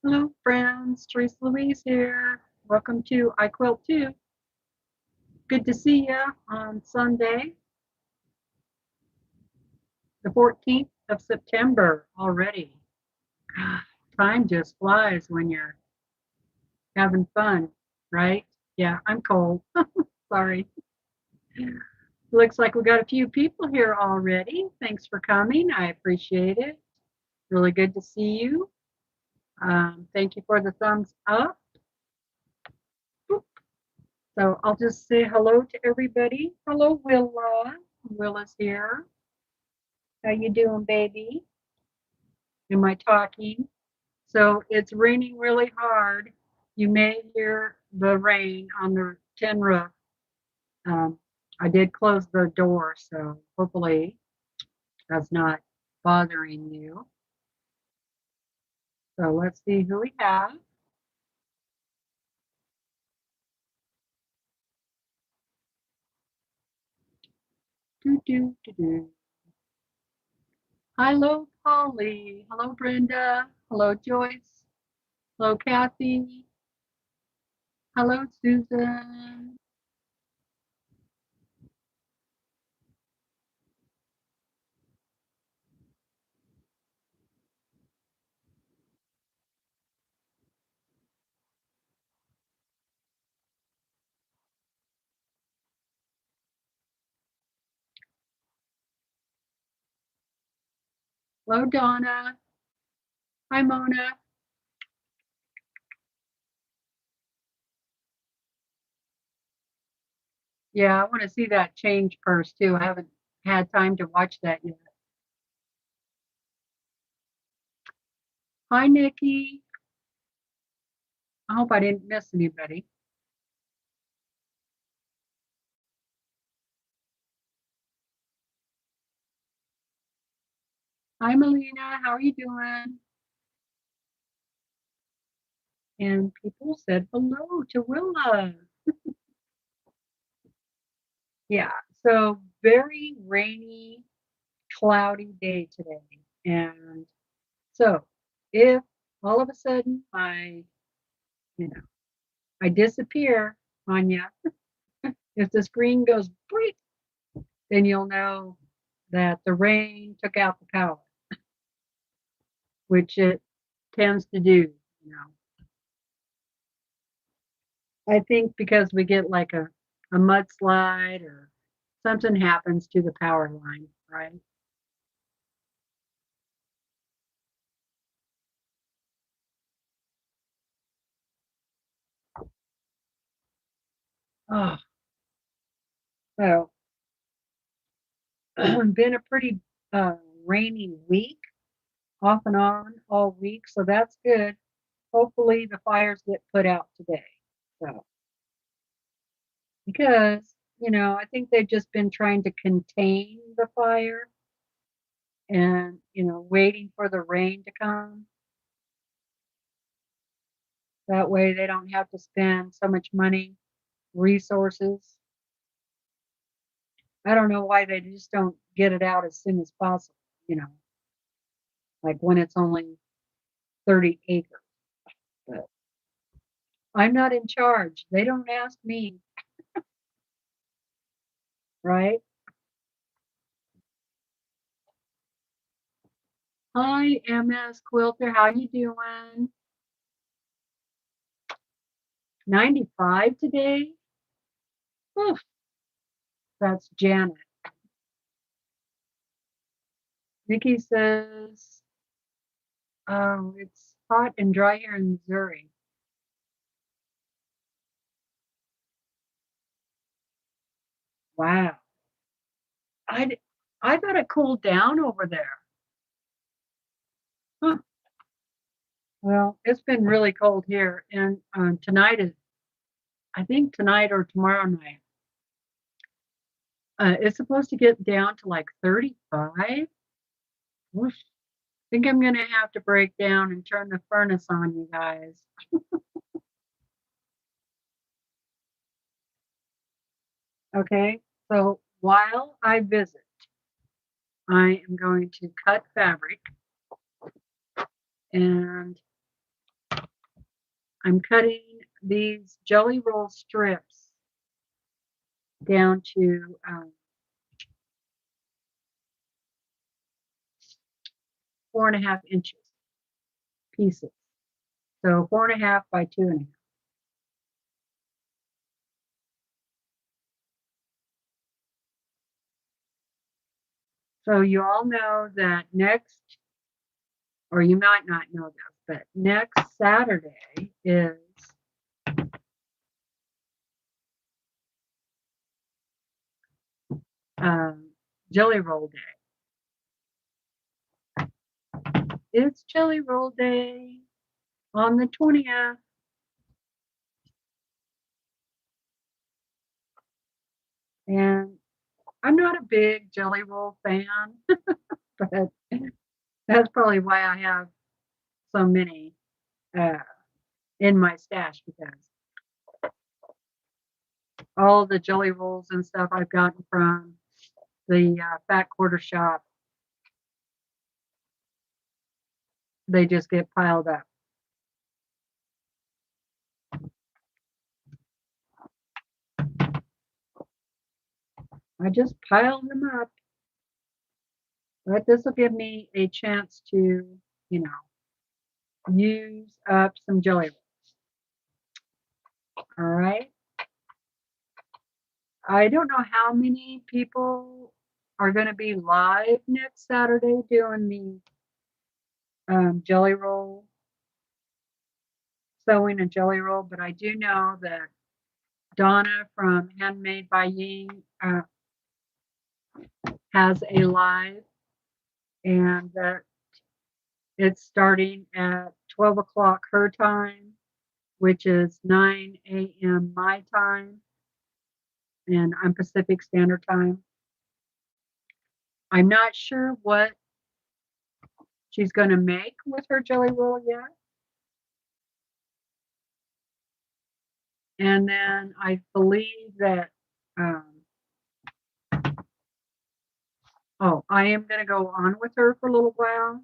Hello friends, TeresaLouise here. Welcome to I Quilt Too. Good to see you on Sunday, the 14th of September already. Time just flies when you're having fun, right? Yeah, I'm cold. Sorry. Looks like we got a few people here already. Thanks for coming. I appreciate it. Really good to see you. Thank you for the thumbs up. So I'll just say hello to everybody. Hello, Willa. Willa's here. How you doing, baby? Am I talking? So it's raining really hard. You may hear the rain on the tin roof. I did close the door, so hopefully that's not bothering you. So let's see who we have. Do, do, do, do. Hello, Polly. Hello, Brenda. Hello, Joyce. Hello, Kathy. Hello, Susan. Hello, Donna. Hi, Mona. Yeah, I want to see that change purse too. I haven't had time to watch that yet. Hi, Nikki. I hope I didn't miss anybody. Hi, Melina. How are you doing? And people said hello to Willa. Yeah, so very rainy, cloudy day today. And so if all of a sudden you know, I disappear on you, if the screen goes bright, then you'll know that the rain took out the power, which it tends to do, you know. I think because we get like a mudslide or something happens to the power line, right? Oh, so been a pretty rainy week, off and on all week, so that's good. Hopefully the fires get put out today. So because I think they've just been trying to contain the fire and waiting for the rain to come. That way they don't have to spend so much money, resources. I don't know why they just don't get it out as soon as possible, you know, like when it's only 30 acres. But I'm not in charge. They don't ask me, right? Hi, MS Quilter. How you doing? 95 today? Oof, that's Janet. Nikki says, oh, it's hot and dry here in Missouri. Wow. I, I thought it cooled down over there. Huh. Well, it's been really cold here. And tonight is, I think tonight or tomorrow night, it's supposed to get down to like 35. Oof. I think I'm going to have to break down and turn the furnace on, you guys. Okay, so while I visit, I am going to cut fabric and I'm cutting these jelly roll strips down to 4.5 inches pieces. So 4.5 by 2.5. So you all know that next, or you might not know this, but next Saturday is Jelly Roll Day. It's Jelly Roll Day on the 20th. And I'm not a big Jelly Roll fan, but that's probably why I have so many in my stash, because all the Jelly Rolls and stuff I've gotten from the Fat Quarter Shop, they just get piled up. I just pile them up. But this will give me a chance to, you know, use up some jelly rolls. All right. I don't know how many people are going to be live next Saturday doing the jelly roll, sewing a jelly roll, but I do know that Donna from Handmade by Ying has a live, and that it's starting at 12 o'clock her time, which is 9 a.m. my time, and I'm Pacific Standard Time. I'm not sure what she's going to make with her jelly roll yet. And then I believe that, I am going to go on with her for a little while.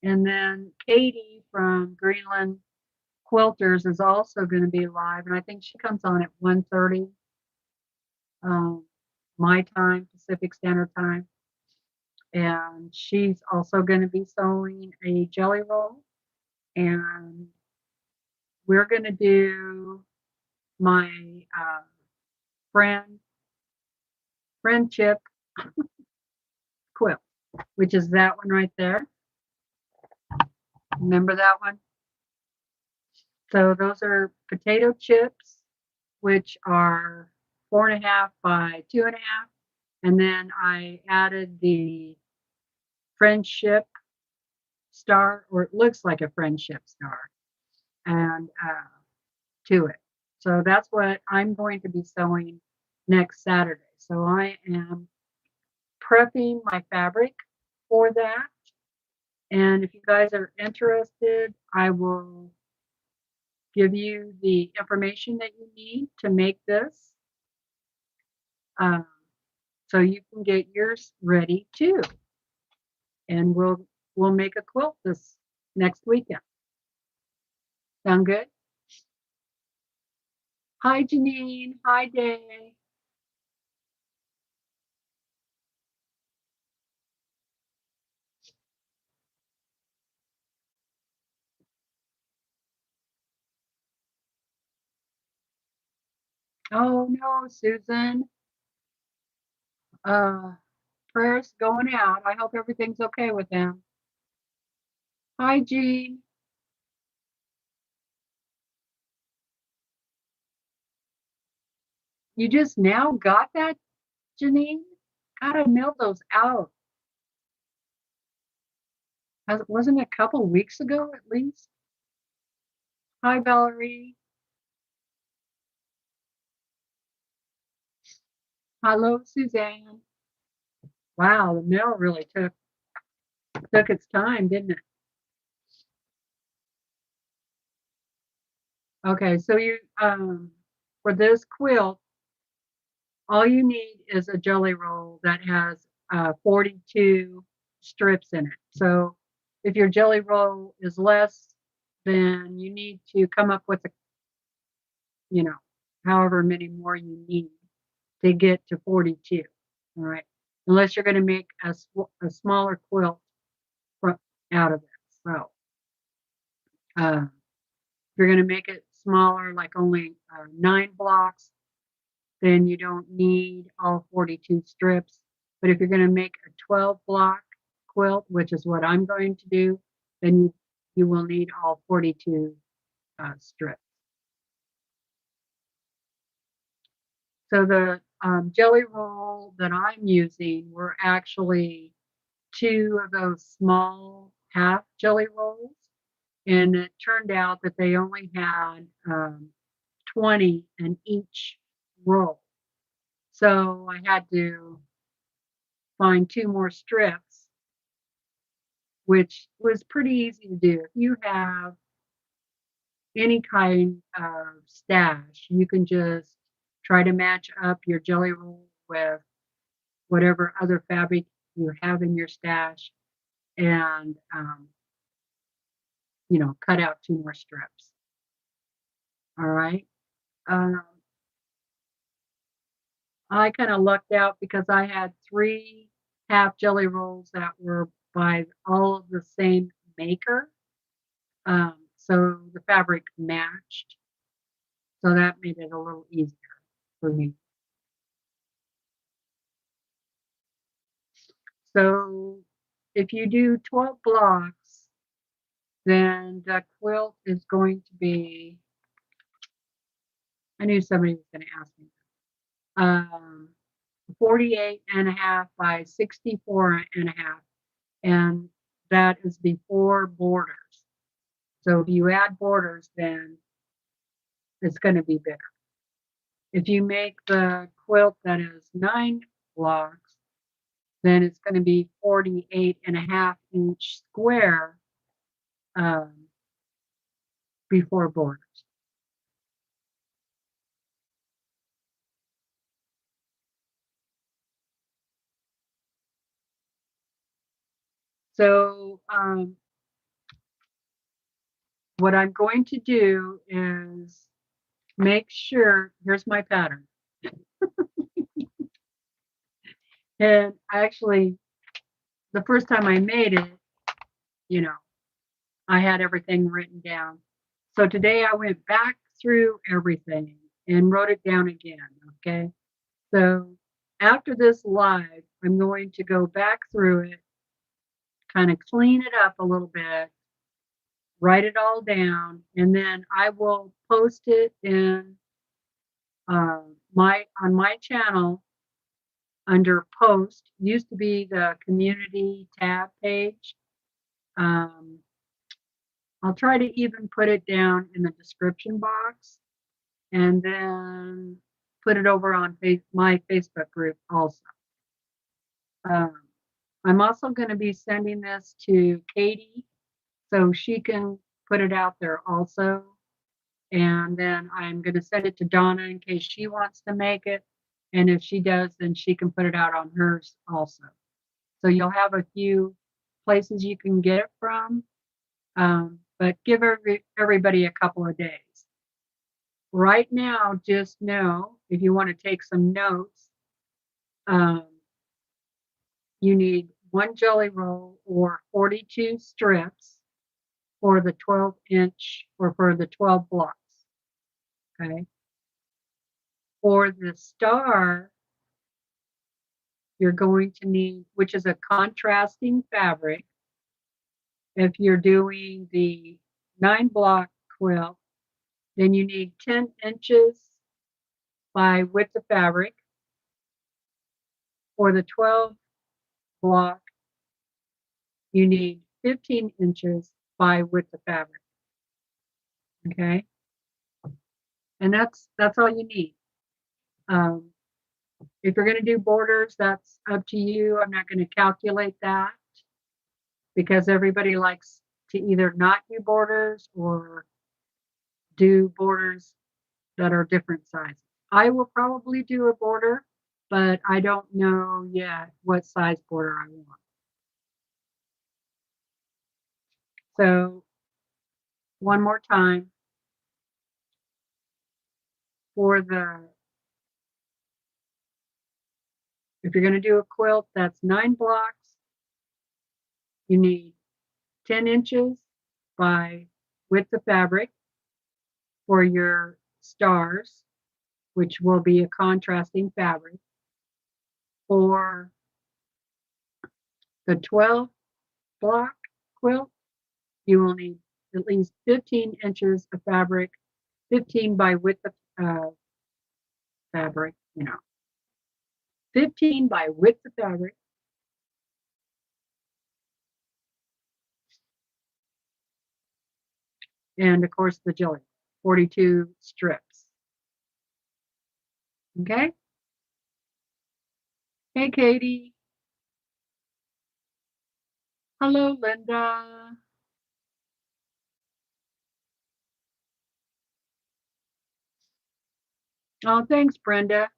And then Katie from Greenland Quilters is also going to be live. And I think she comes on at 1:30 my time, Pacific Standard Time. And she's also going to be sewing a jelly roll. And we're going to do my friendship quilt, which is that one right there. Remember that one? So those are potato chips, which are 4.5 by 2.5. And then I added the friendship star, or it looks like a friendship star, and to it. So that's what I'm going to be sewing next Saturday. So I am prepping my fabric for that. And if you guys are interested, I will give you the information that you need to make this. So you can get yours ready too. And we'll make a quilt this next weekend. Sound good? Hi, Janine. Hi, Day. Oh no, Susan. Prayers going out. I hope everything's okay with them. Hi, Jean. You just now got that, Janine? Gotta mail those out. Wasn't it a couple weeks ago at least? Hi, Valerie. Hello, Suzanne. Wow, the mail really took its time, didn't it? Okay, so you for this quilt, all you need is a jelly roll that has 42 strips in it. So if your jelly roll is less, then you need to come up with however many more you need to get to 42. All right. Unless you're going to make a smaller quilt out of it. So if you're going to make it smaller, like only 9 blocks, then you don't need all 42 strips. But if you're going to make a 12 block quilt, which is what I'm going to do, then you will need all 42 strips. So the jelly roll that I'm using were actually 2 of those small half jelly rolls. And it turned out that they only had 20 in each roll. So I had to find 2 more strips, which was pretty easy to do. If you have any kind of stash, you can just try to match up your jelly roll with whatever other fabric you have in your stash and, cut out 2 more strips. All right. I kind of lucked out because I had 3 half jelly rolls that were by all of the same maker. So the fabric matched. So that made it a little easier for me. So if you do 12 blocks, then the quilt is going to be, I knew somebody was going to ask me, 48.5 by 64.5. And that is before borders. So if you add borders, then it's going to be bigger. If you make the quilt that is 9 blocks, then it's going to be 48.5-inch square before borders. So what I'm going to do is make sure, here's my pattern. And actually, the first time I made it, I had everything written down. So today I went back through everything and wrote it down again, okay? So after this live, I'm going to go back through it, kind of clean it up a little bit, write it all down, and then I will post it in on my channel under post. Used to be the community tab page. I'll try to even put it down in the description box and then put it over on my Facebook group also. I'm also going to be sending this to Katie so she can put it out there also. And then I'm going to send it to Donna in case she wants to make it. And if she does, then she can put it out on hers also. So you'll have a few places you can get it from, but give everybody a couple of days. Right now, just know if you want to take some notes, you need 1 jelly roll or 42 strips for the 12-inch or for the 12 blocks. Okay. For the star, you're going to need, which is a contrasting fabric. If you're doing the 9 block quilt, then you need 10 inches by width of fabric. For the 12 block, you need 15 inches by width of fabric. Okay. And that's all you need. If you're going to do borders, that's up to you. I'm not going to calculate that because everybody likes to either not do borders or do borders that are different sizes. I will probably do a border, but I don't know yet what size border I want. So one more time for if you're going to do a quilt, that's 9 blocks. You need 10 inches by width of fabric for your stars, which will be a contrasting fabric. For the 12 block quilt, you will need at least 15 inches of fabric, 15 by width of fabric, 15 by width of fabric. And of course the jelly, 42 strips. Okay? Hey, Katie. Hello, Linda. Oh, thanks, Brenda.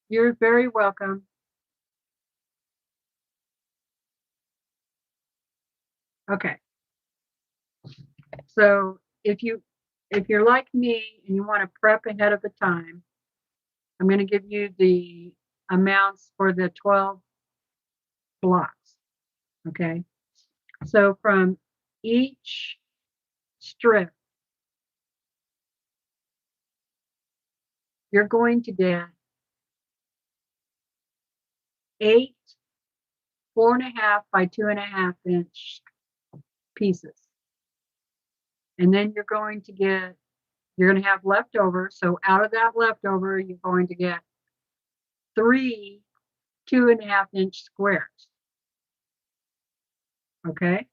You're very welcome. Okay. So if you're like me and you want to prep ahead of the time, I'm going to give you the amounts for the 12 blocks. Okay. So from each strip, you're going to get 8 4.5 by 2.5 inch pieces. And then you're going to have leftover. So out of that leftover, you're going to get 3 2.5 inch squares. Okay.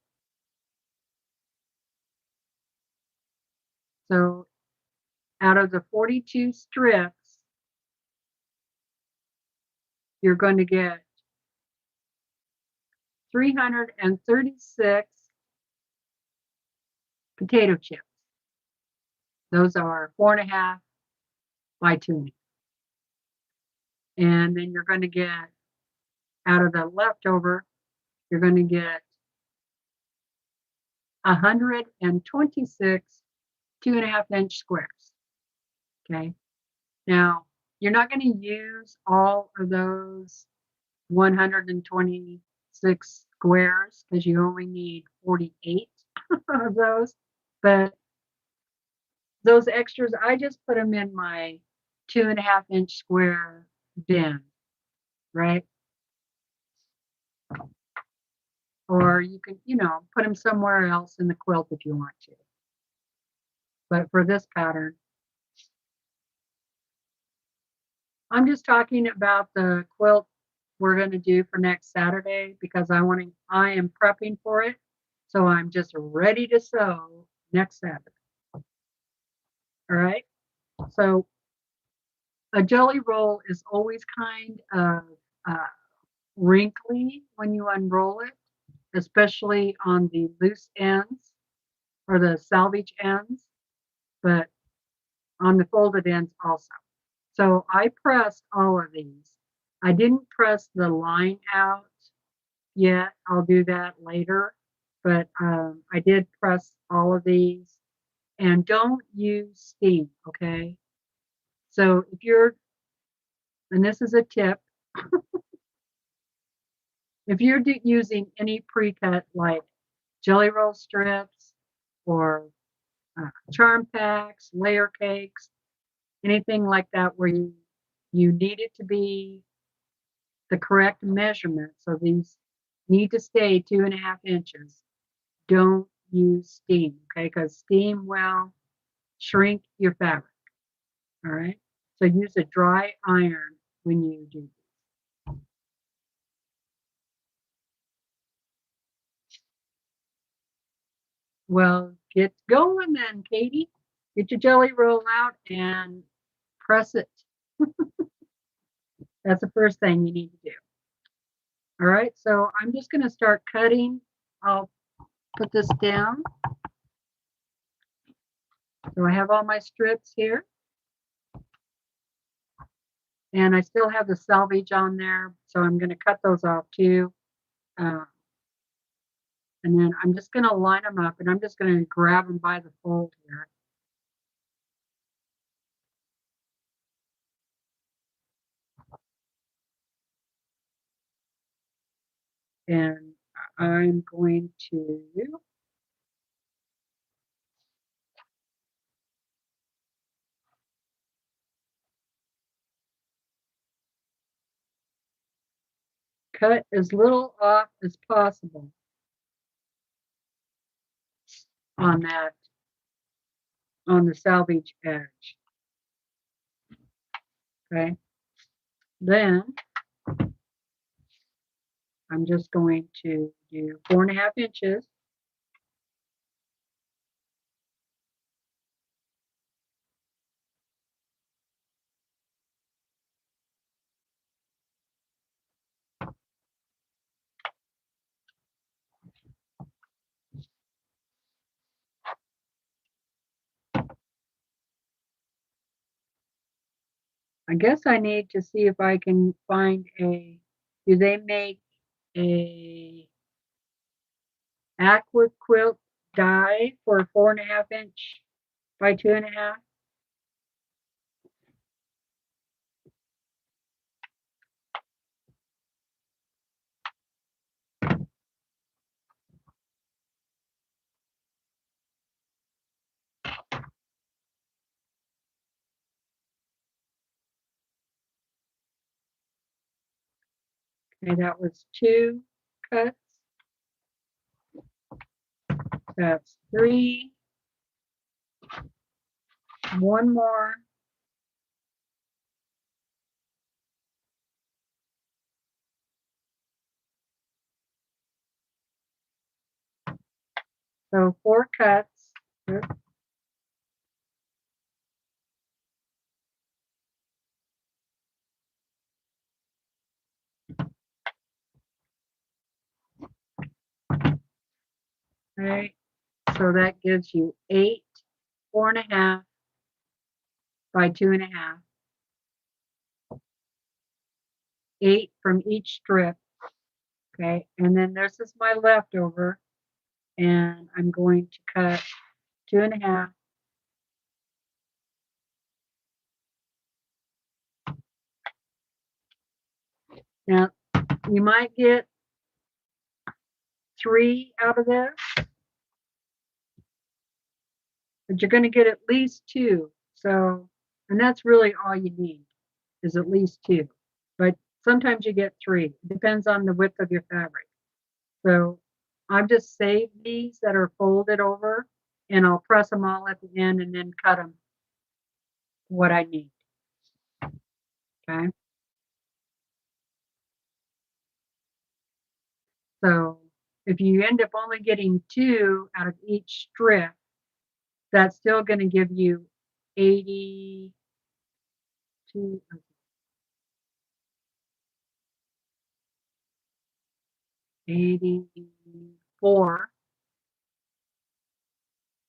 So out of the 42 strips, you're going to get 336 potato chips. Those are 4.5 by 2. And then you're going to get, out of the leftover, you're going to get 126 2.5 inch squares. Okay. Now, you're not going to use all of those 126 squares because you only need 48 of those. But those extras, I just put them in my 2.5 inch square bin, right? Or you can, put them somewhere else in the quilt if you want to. But for this pattern, I'm just talking about the quilt we're going to do for next Saturday because I am prepping for it. So I'm just ready to sew next Saturday. All right. So a jelly roll is always kind of wrinkly when you unroll it, especially on the loose ends or the salvage ends, but on the folded ends also. So I pressed all of these. I didn't press the line out yet. I'll do that later, but I did press all of these. And don't use steam, okay? So and this is a tip, if you're using any pre-cut like jelly roll strips or charm packs, layer cakes, anything like that where you need it to be the correct measurement, so these need to stay 2.5 inches, don't use steam, okay? Because steam will shrink your fabric, all right? So use a dry iron when you do this. Well, get going then, Katie. Get your jelly roll out and press it. That's the first thing you need to do. All right, so I'm just going to start cutting. I'll put this down. So I have all my strips here. And I still have the selvage on there, so I'm going to cut those off too. And And then I'm just going to line them up, and I'm just going to grab them by the fold here. And I'm going to cut as little off as possible on that, on the salvage edge. Okay. Then I'm just going to do 4.5 inches. I guess I need to see if I can find a, do they make a aqua quilt die for 4.5 inch by 2.5? Okay, that was 2 cuts. That's 3. 1 more. So 4 cuts. Right. So that gives you 8, 4.5 by 2.5. 8 from each strip. Okay. And then this is my leftover. And I'm going to cut 2.5. Now, you might get 3 out of this, but you're going to get at least 2. So, and that's really all you need, is at least 2. But sometimes you get 3. It depends on the width of your fabric. So I've just saved these that are folded over, and I'll press them all at the end and then cut them what I need. Okay. So if you end up only getting 2 out of each strip, that's still going to give you 82, 84,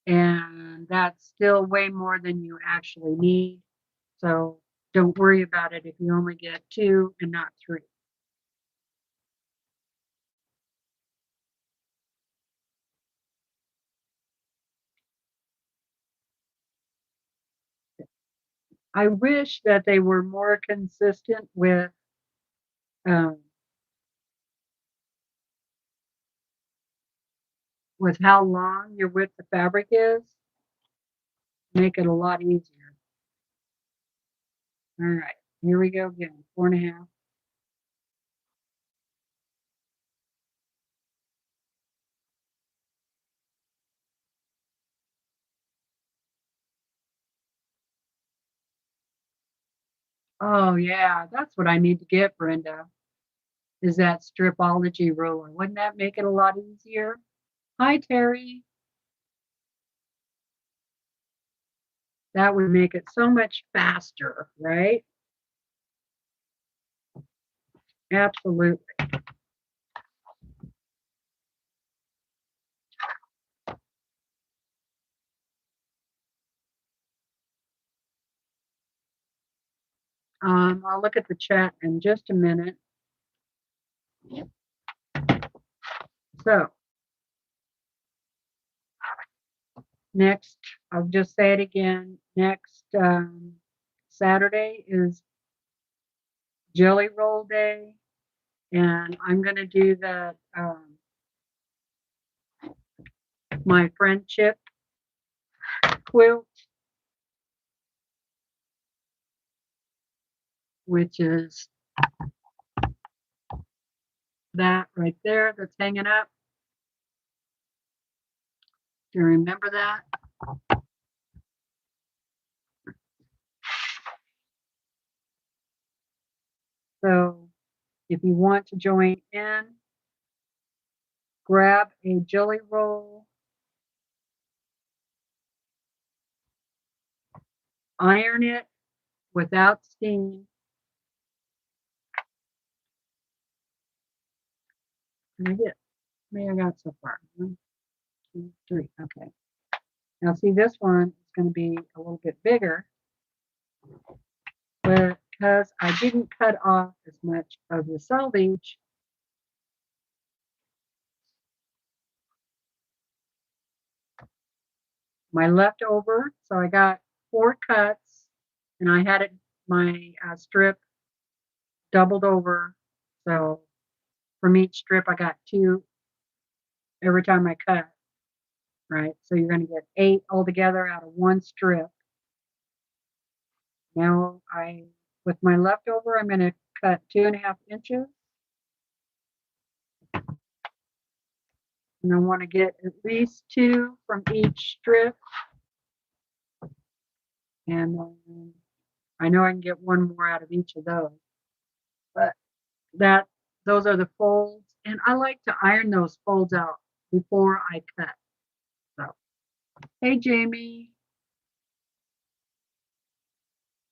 and that's still way more than you actually need. So don't worry about it if you only get 2 and not 3. I wish that they were more consistent um, with how long your width of fabric is. Make it a lot easier. All right, here we go again, 4.5. Oh yeah, that's what I need to get, Brenda, is that stripology ruler. Wouldn't that make it a lot easier? Hi, Terry. That would make it so much faster, right? Absolutely. I'll look at the chat in just a minute. So Next, I'll just say it again. Next Saturday is Jelly Roll Day, and I'm going to do that. My friendship quilt, which is that right there that's hanging up. Do you remember that? So if you want to join in, grab a jelly roll, iron it without steam. Maybe I got so far. 1, 2, 3. Okay. Now see, this one is going to be a little bit bigger, but because I didn't cut off as much of the selvage, my leftover, so I got 4 cuts, and I had it my strip doubled over, so from each strip I got 2 every time I cut, right? So you're going to get 8 altogether out of 1 strip. Now with my leftover, I'm going to cut 2.5 inches. And I want to get at least 2 from each strip. And I know I can get 1 more out of each of those. But those are the folds. And I like to iron those folds out before I cut. So, hey, Jamie.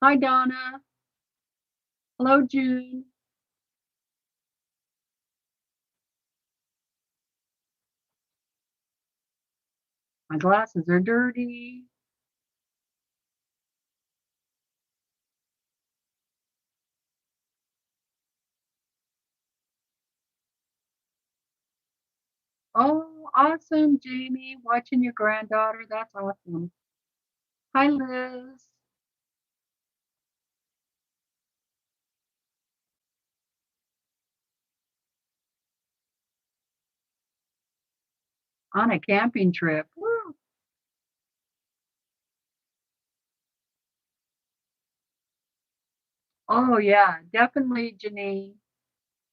Hi, Donna. Hello, June. My glasses are dirty. Oh, awesome, Jamie. Watching your granddaughter. That's awesome. Hi, Liz. On a camping trip. Woo. Oh, yeah, definitely, Janine.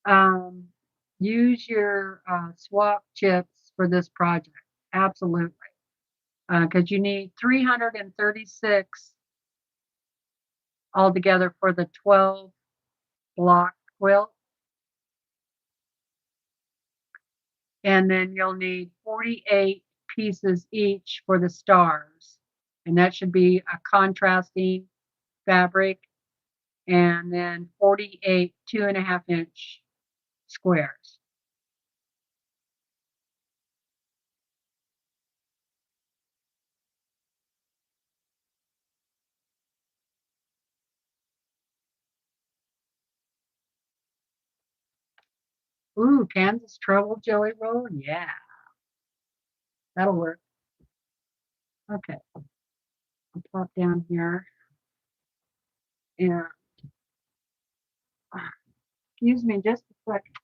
Um, use your swap chips for this project. Absolutely. Because you need 336 altogether for the 12 block quilt. And then you'll need 48 pieces each for the stars. And that should be a contrasting fabric. And then 48 2.5-inch squares. Ooh, Kansas Trouble Jelly Roll? Yeah, that'll work. Okay, I'll pop down here. And excuse me just a second.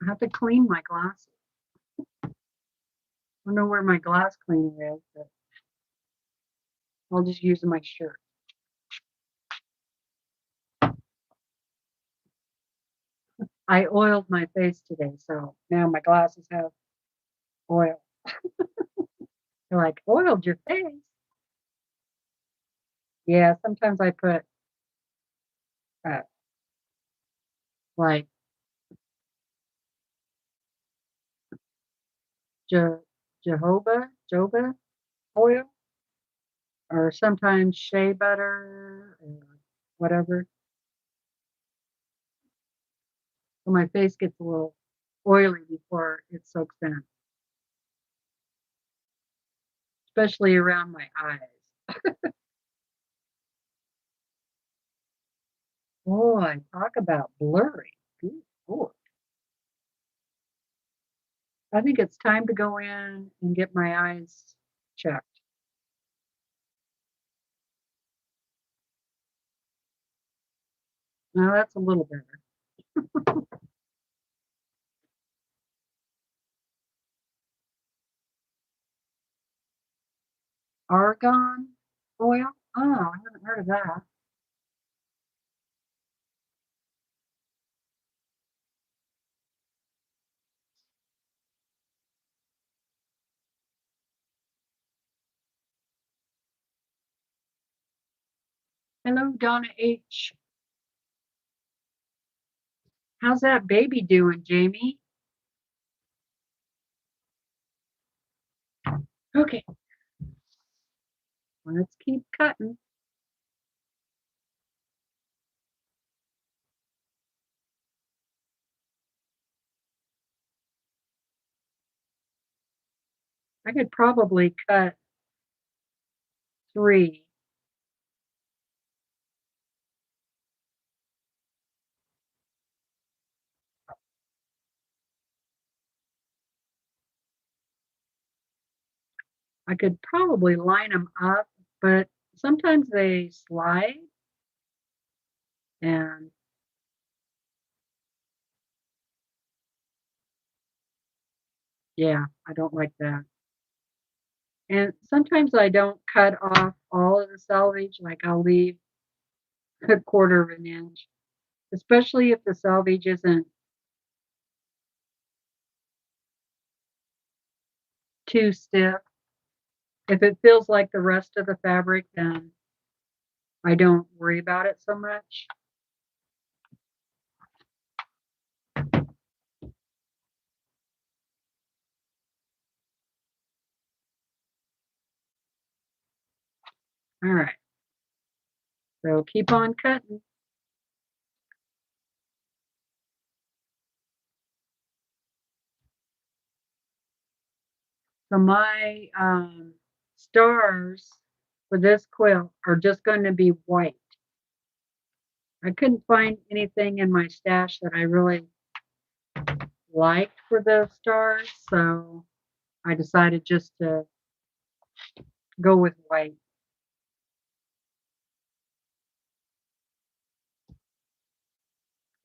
I have to clean my glasses. I don't know where my glass cleaner is, but I'll just use my shirt. I oiled my face today, so now my glasses have oil. They're like, oiled your face? Yeah, sometimes I put uh, like jojoba oil, or sometimes shea butter or whatever. So my face gets a little oily before it soaks in, especially around my eyes. Boy, talk about blurry. Good Lord. I think it's time to go in and get my eyes checked. Now that's a little better. Argon oil? Oh, I haven't heard of that. Hello, Donna H. How's that baby doing, Jamie? Okay, let's keep cutting. I could probably cut 3. I could probably line them up, but sometimes they slide, and yeah, I don't like that. And sometimes I don't cut off all of the selvage, like I'll leave a quarter of an inch, especially if the selvage isn't too stiff. If it feels like the rest of the fabric, then I don't worry about it so much. All right, so keep on cutting. So my stars for this quilt are just going to be white. I couldn't find anything in my stash that I really liked for the stars, so I decided just to go with white.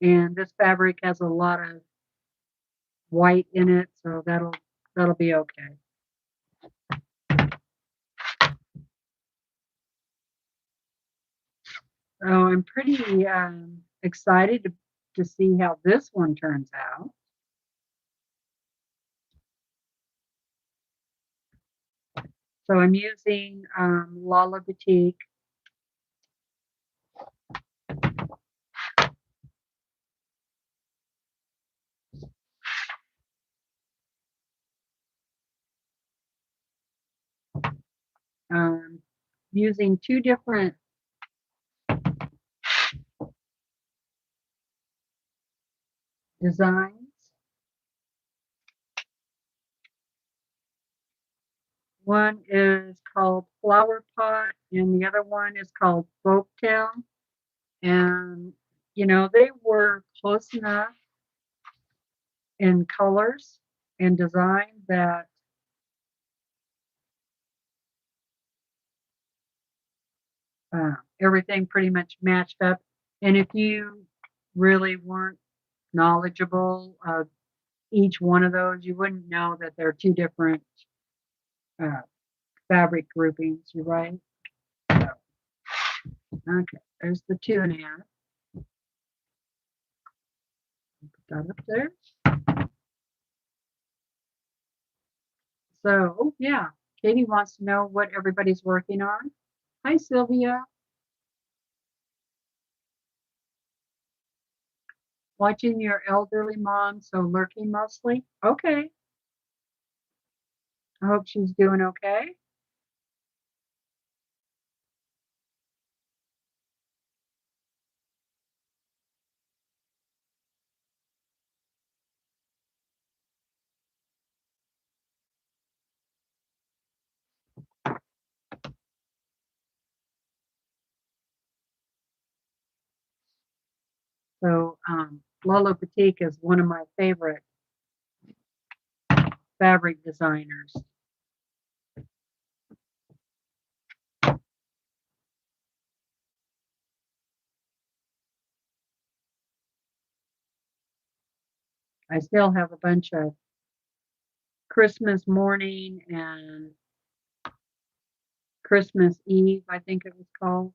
And this fabric has a lot of white in it, so that'll be okay. So I'm pretty excited to see how this one turns out. So I'm using Lala Boutique. Using 2 different designs. One is called Flower Pot, and the other one is called Folktale. And, you know, they were close enough in colors and design that everything pretty much matched up. And if you really weren't knowledgeable of each one of those, you wouldn't know that they're 2 different uh, fabric groupings, you're right? So, okay, there's the 2.5. Put that up there. So, oh, yeah, Katie wants to know what everybody's working on. Hi, Sylvia. Watching your elderly mom, so lurking mostly. Okay. I hope she's doing okay. So Lolo Petite is one of my favorite fabric designers. I still have a bunch of Christmas morning and Christmas Eve, I think it was called.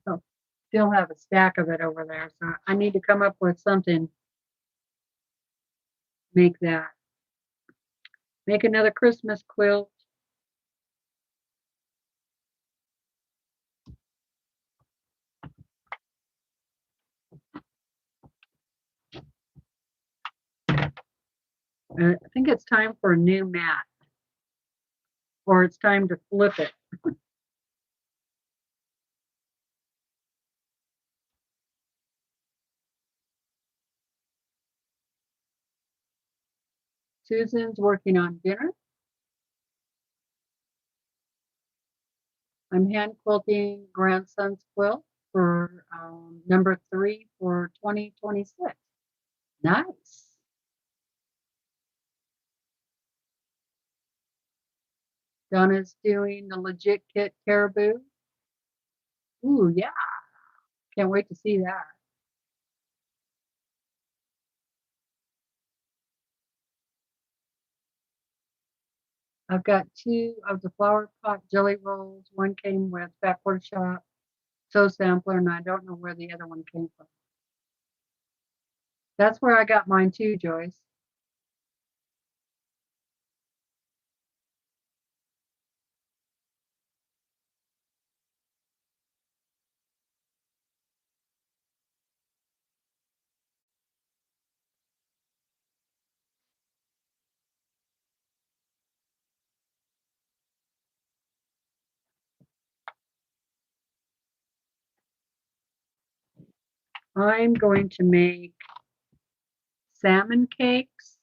So still have a stack of it over there. So I need to come up with something. Make another Christmas quilt. I think it's time for a new mat, or it's time to flip it. Susan's working on dinner. I'm hand quilting grandson's quilt for number 3 for 2026. Nice. Donna's doing the Legit Kit Caribou. Ooh, yeah. Can't wait to see that. I've got 2 of the flower pot jelly rolls. One came with Fat Quarter Shop, So Sampler, and I don't know where the other one came from. That's where I got mine too, Joyce. I'm going to make salmon cakes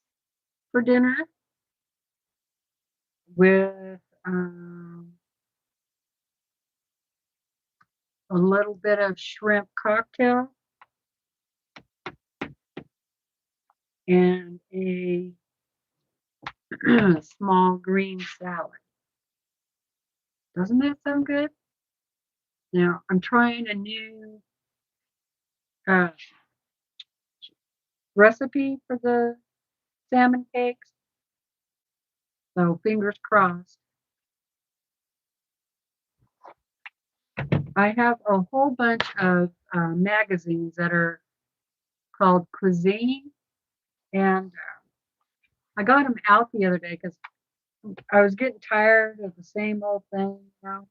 for dinner with a little bit of shrimp cocktail and a small green salad. Doesn't that sound good? Now, I'm trying a new uh, recipe for the salmon cakes, so fingers crossed. I have a whole bunch of magazines that are called Cuisine, and I got them out the other day because I was getting tired of the same old thing, you know.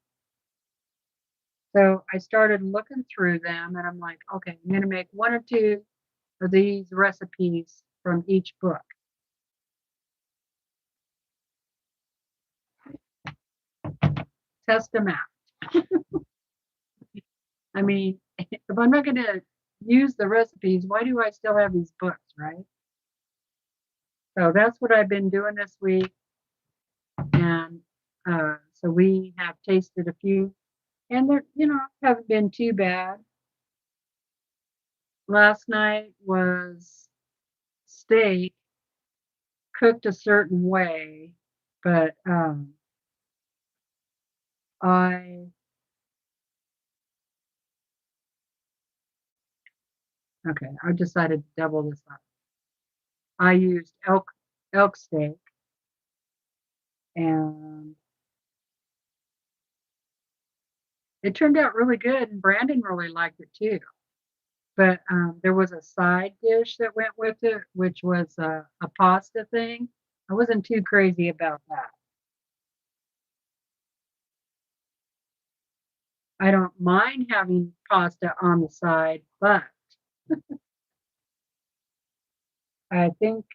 So I started looking through them, and I'm like, okay, I'm going to make 1 or 2 of these recipes from each book. Test them out. I mean, if I'm not going to use the recipes, why do I still have these books, right? So that's what I've been doing this week. And so we have tasted a few, and they're, haven't been too bad. Last night was steak cooked a certain way, but I decided to double this up. I used elk steak, and it turned out really good, and Brandon really liked it too. But there was a side dish that went with it, which was a pasta thing. I wasn't too crazy about that. I don't mind having pasta on the side, but I think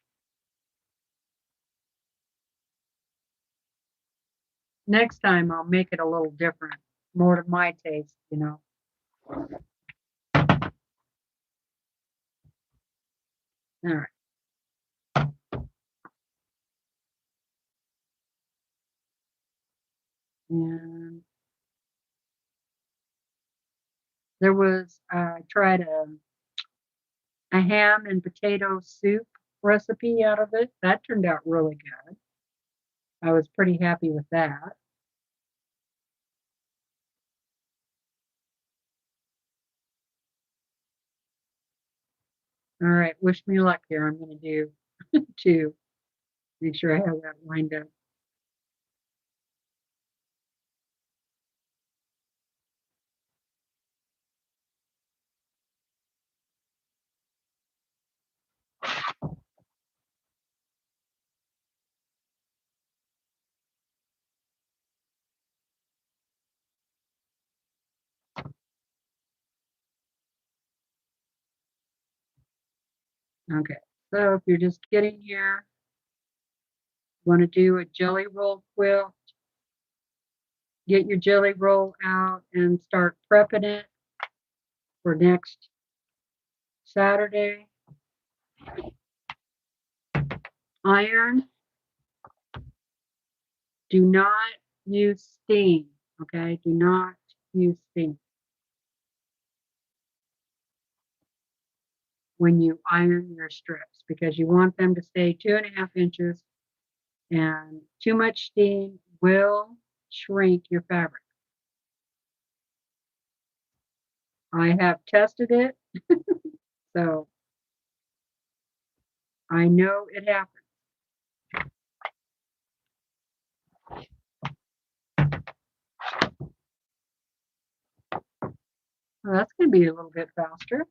next time I'll make it a little different, more to my taste, All right. And there was, I tried a ham and potato soup recipe out of it. That turned out really good. I was pretty happy with that. All right, wish me luck here. I'm going to do two. Make sure I have that lined up. Okay, so if you're just getting here, you want to do a jelly roll quilt, get your jelly roll out and start prepping it for next Saturday. Iron, do not use steam, okay? Do not use steam when you iron your strips because you want them to stay 2.5 inches, and too much steam will shrink your fabric. I have tested it, so I know it happens. Well, that's going to be a little bit faster.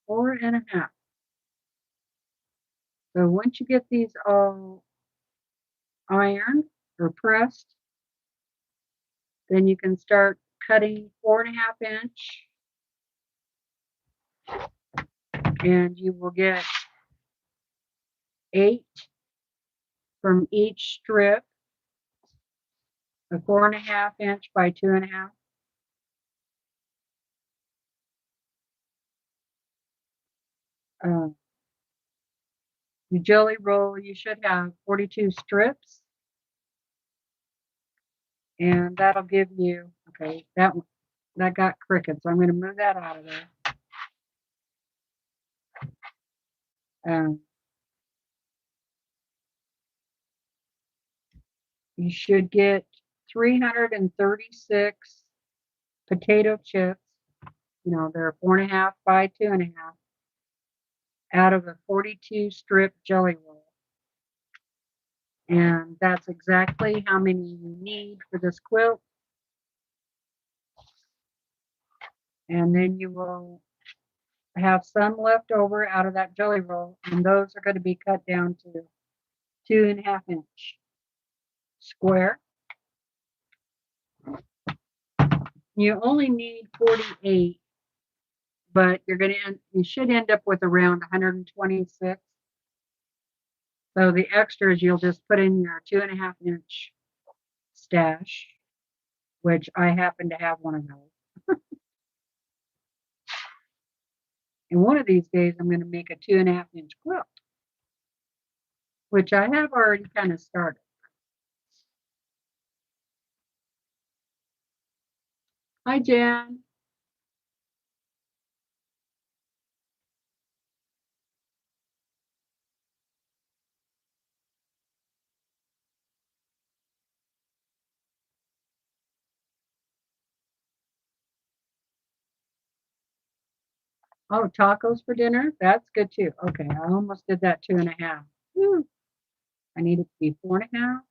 4.5. So once you get these all ironed or pressed, then you can start cutting 4.5 inch, and you will get 8 from each strip, a 4.5 inch by 2.5. You jelly roll, you should have 42 strips, and that'll give you, okay, that got crooked, so I'm going to move that out of there. You should get 336 potato chips. You know, they're 4.5 by 2.5 out of a 42 strip jelly roll. And that's exactly how many you need for this quilt. And then you will have some left over out of that jelly roll, and those are going to be cut down to 2.5 inch square. You only need 48, but you should end up with around 126. So the extras you'll just put in your 2.5 inch stash, which I happen to have one of those. And one of these days I'm going to make a 2.5 inch quilt, which I have already kind of started. Hi, Jan. Oh, tacos for dinner? That's good too. Okay, I almost did that 2.5. Whew. I need it to be 4.5.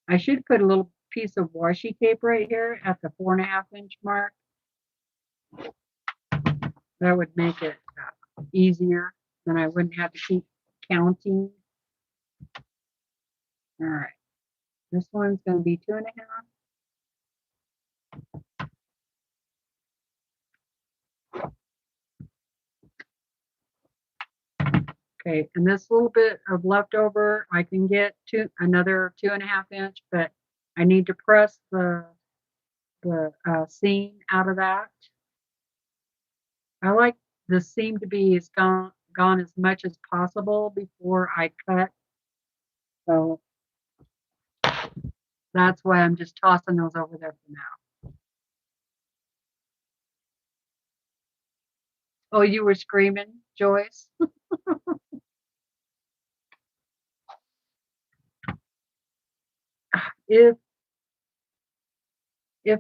I should put a little piece of washi tape right here at the 4.5 inch mark. That would make it easier. Then I wouldn't have to keep counting. All right, this one's going to be 2.5. Okay, and this little bit of leftover, I can get another 2.5 inch, but I need to press the seam out of that. I like the seam to be gone as much as possible before I cut. So that's why I'm just tossing those over there for now. Oh, you were screaming, Joyce? If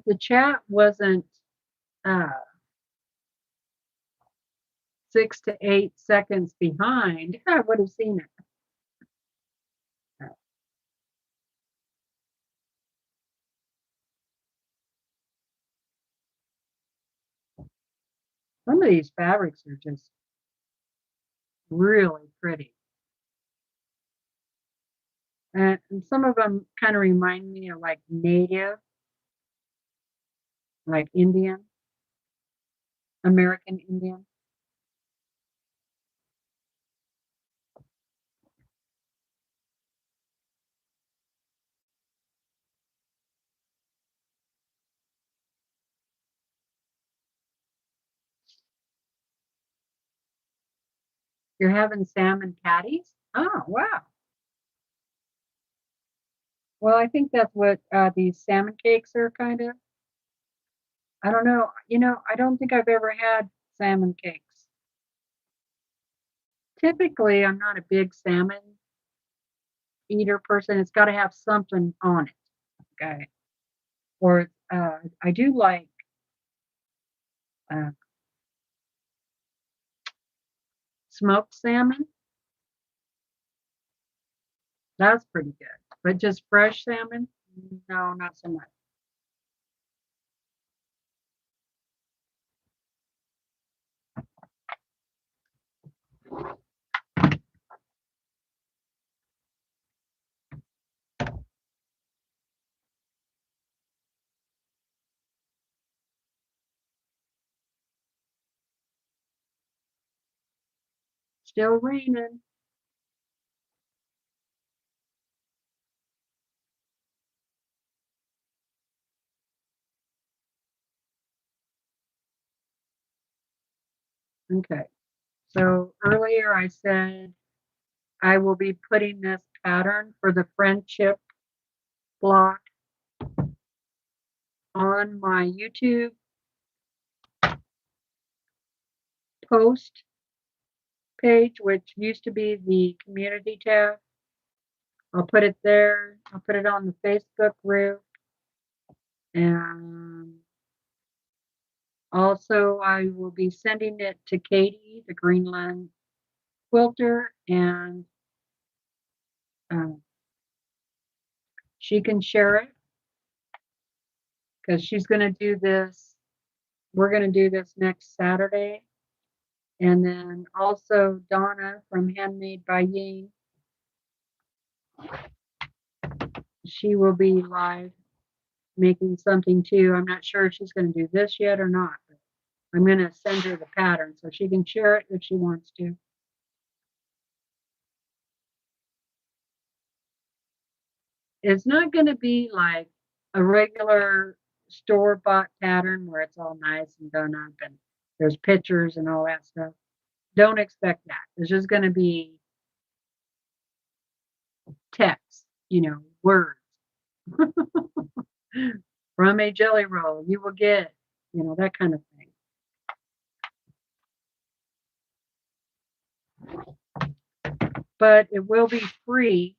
the chat wasn't uh, 6 to 8 seconds behind, I would have seen it. Some of these fabrics are just really pretty. And some of them kind of remind me of like native, like Indian, American Indian. You're having salmon patties? Oh, wow. Well, I think that's what these salmon cakes are kind of. I don't know. I don't think I've ever had salmon cakes. Typically, I'm not a big salmon eater person. It's got to have something on it. Okay. Or I do like uh, smoked salmon. That's pretty good. But just fresh salmon? No, not so much. Still raining. Okay. So earlier I said I will be putting this pattern for the friendship block on my YouTube post page, which used to be the community tab. I'll put it there. I'll put it on the Facebook group. And also I will be sending it to Katie, the Greenland quilter, and she can share it because she's going to do this. We're going to do this next Saturday. And then also Donna from Handmade by Ying. She will be live making something too. I'm not sure if she's going to do this yet or not. But I'm going to send her the pattern so she can share it if she wants to. It's not going to be like a regular store-bought pattern where it's all nice and done up and there's pictures and all that stuff. Don't expect that. It's just going to be text, words. From a jelly roll, you will get, that kind of thing. But it will be free.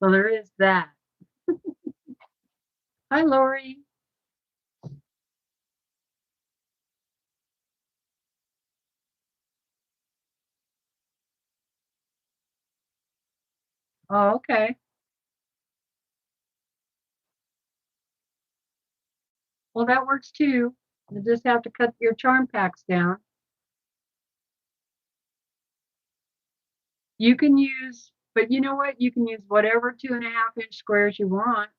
So there is that. Hi, Lori. Oh, okay. Well, that works too. You just have to cut your charm packs down. You can use, but you know what? You can use whatever 2.5-inch squares you want.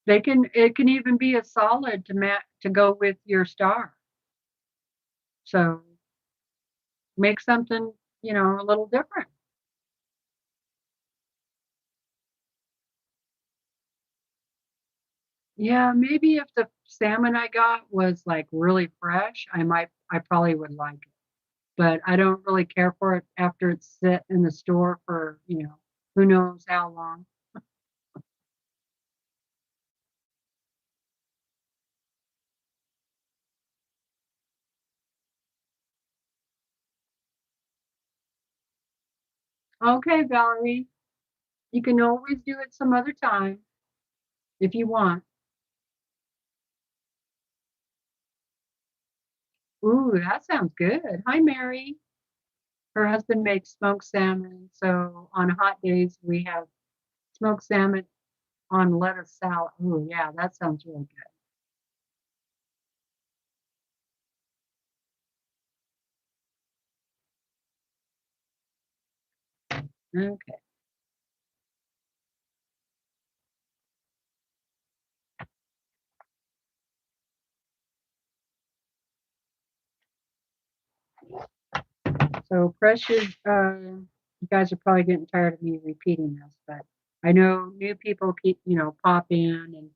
It can even be a solid to go with your star. So make something, a little different. Yeah, maybe if the salmon I got was like really fresh, I probably would like it. But I don't really care for it after it's sit in the store for, who knows how long. Okay, Valerie, you can always do it some other time if you want. Ooh, that sounds good. Hi, Mary. Her husband makes smoked salmon. So on hot days, we have smoked salmon on lettuce salad. Ooh, yeah, that sounds really good. Okay. So precious, you guys are probably getting tired of me repeating this, but I know new people keep, pop in and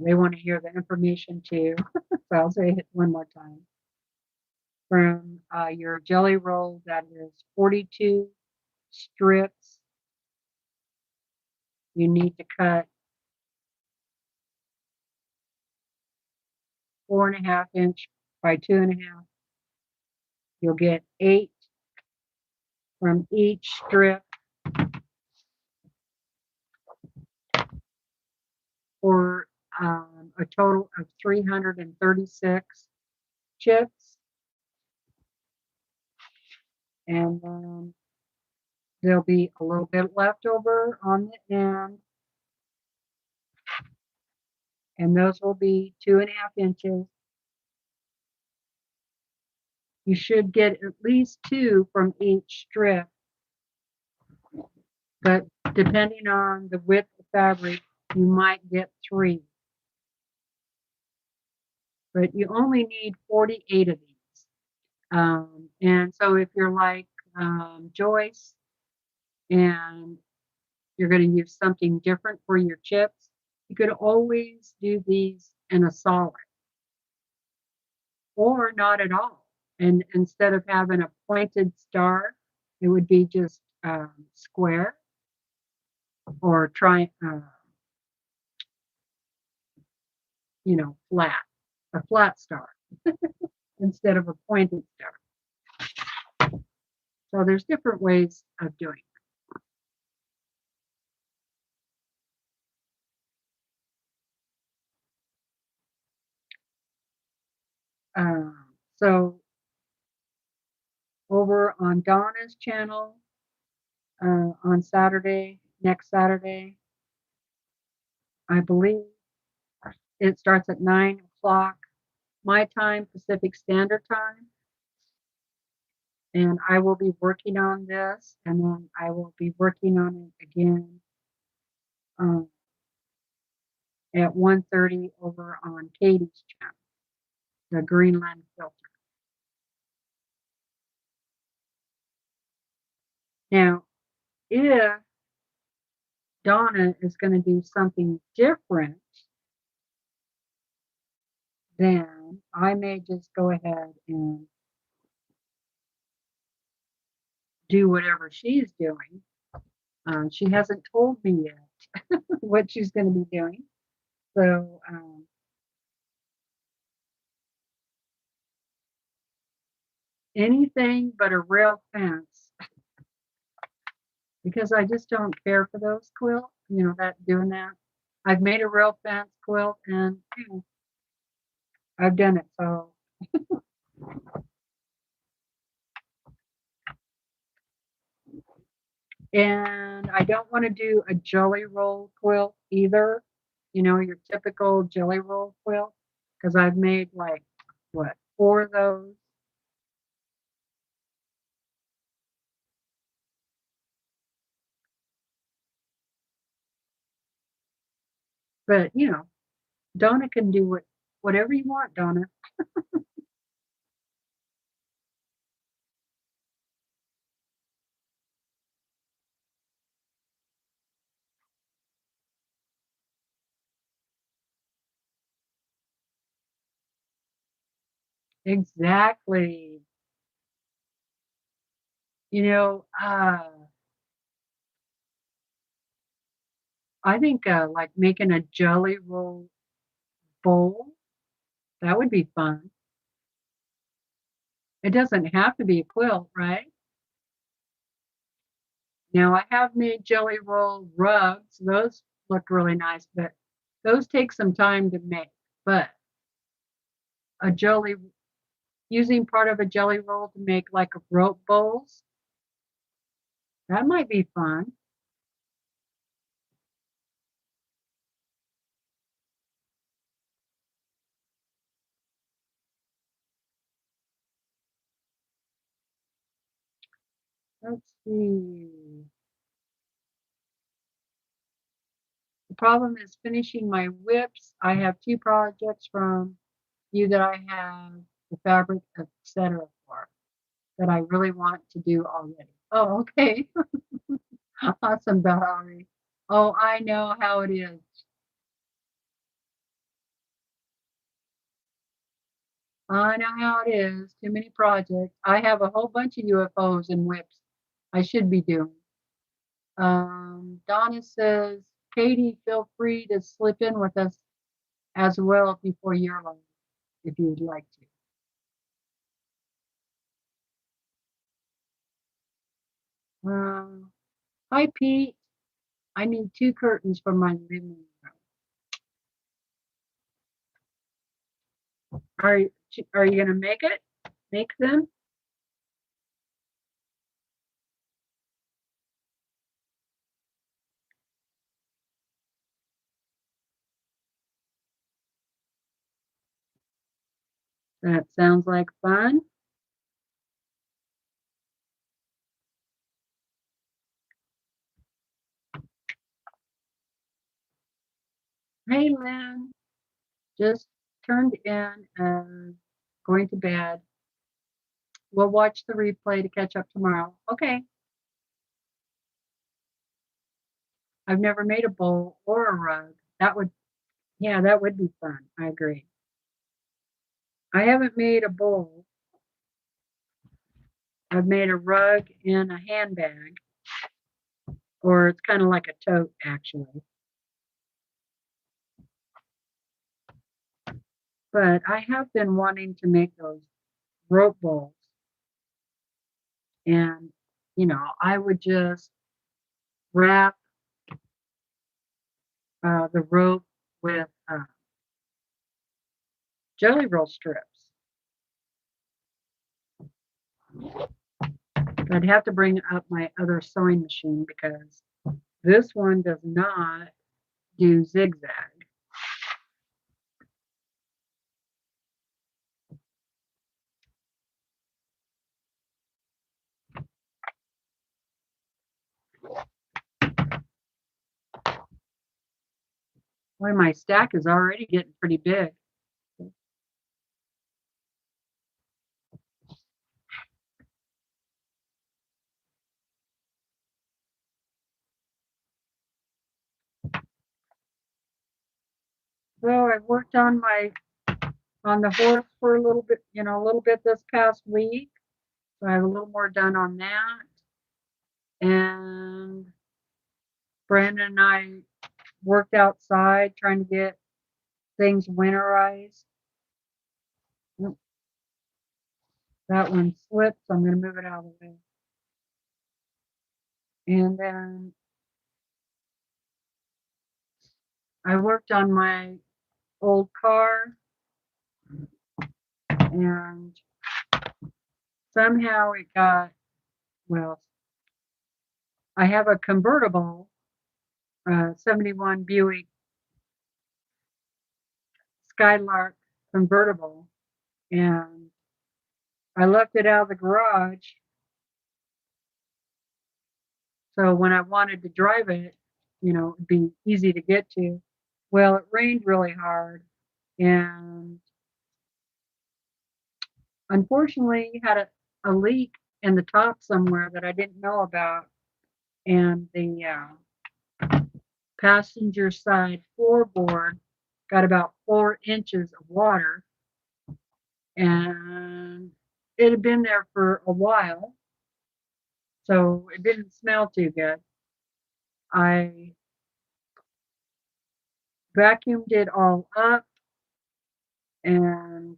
they want to hear the information too. So I'll say it one more time. From your jelly roll, that is 42 strips. You need to cut 4.5 inch by 2.5. You'll get 8 from each strip for a total of 336 chips. And then there'll be a little bit left over on the end. And those will be 2.5 inches. You should get at least 2 from each strip, but depending on the width of fabric, you might get 3. But you only need 48 of these. And so if you're like Joyce and you're going to use something different for your chips, you could always do these in a solid or not at all. And instead of having a pointed star, it would be just square or flat, a flat star instead of a pointed star. So there's different ways of doing it. So over on Donna's channel on Saturday, next Saturday, I believe it starts at 9 o'clock my time, Pacific Standard Time. And I will be working on this, and then I will be working on it again um, at 1:30 over on Katie's channel, the Greenland Filter. Now, if Donna is going to do something different, then I may just go ahead and do whatever she's doing. She hasn't told me yet what she's going to be doing. So anything but a rail fence, because I just don't care for those quilts, that doing that. I've made a rail fence quilt and I've done it. So, and I don't want to do a jelly roll quilt either, your typical jelly roll quilt, because I've made like, what, 4 of those. But, Donna can do whatever you want, Donna. Exactly. You know, uh, I think like making a jelly roll bowl, that would be fun. It doesn't have to be a quilt, right? Now I have made jelly roll rugs. Those look really nice, but those take some time to make. But a jelly, using part of a jelly roll to make like rope bowls, that might be fun. Let's see. The problem is finishing my whips. I have 2 projects from you that I have the fabric, etc. for that I really want to do already. Oh, okay. Awesome, Valerie. Oh, I know how it is. I know how it is. Too many projects. I have a whole bunch of UFOs and whips I should be doing. Donna says, Katie, feel free to slip in with us as well before your lunch if you would like to. Hi, Pete. I need 2 curtains for my living room. Are you going to make it? Make them? That sounds like fun. Hey, Lynn. Just turned in and going to bed. We'll watch the replay to catch up tomorrow. Okay. I've never made a bowl or a rug. Yeah, that would be fun. I agree. I haven't made a bowl. I've made a rug in a handbag, or it's kind of like a tote, actually. But I have been wanting to make those rope bowls. And, I would just wrap the rope with jelly roll strips. I'd have to bring up my other sewing machine because this one does not do zigzag. Boy, my stack is already getting pretty big. So I worked on the horse for a little bit this past week. So I have a little more done on that. And Brandon and I worked outside trying to get things winterized. That one slipped, so I'm going to move it out of the way. And then I worked on my old car, and somehow it got, well, I have a convertible 71 Buick Skylark convertible, and I left it out of the garage. So when I wanted to drive it, it'd be easy to get to. Well, it rained really hard, and unfortunately had a leak in the top somewhere that I didn't know about, and the passenger side floorboard got about 4 inches of water, and it had been there for a while, so it didn't smell too good. I vacuumed it all up, and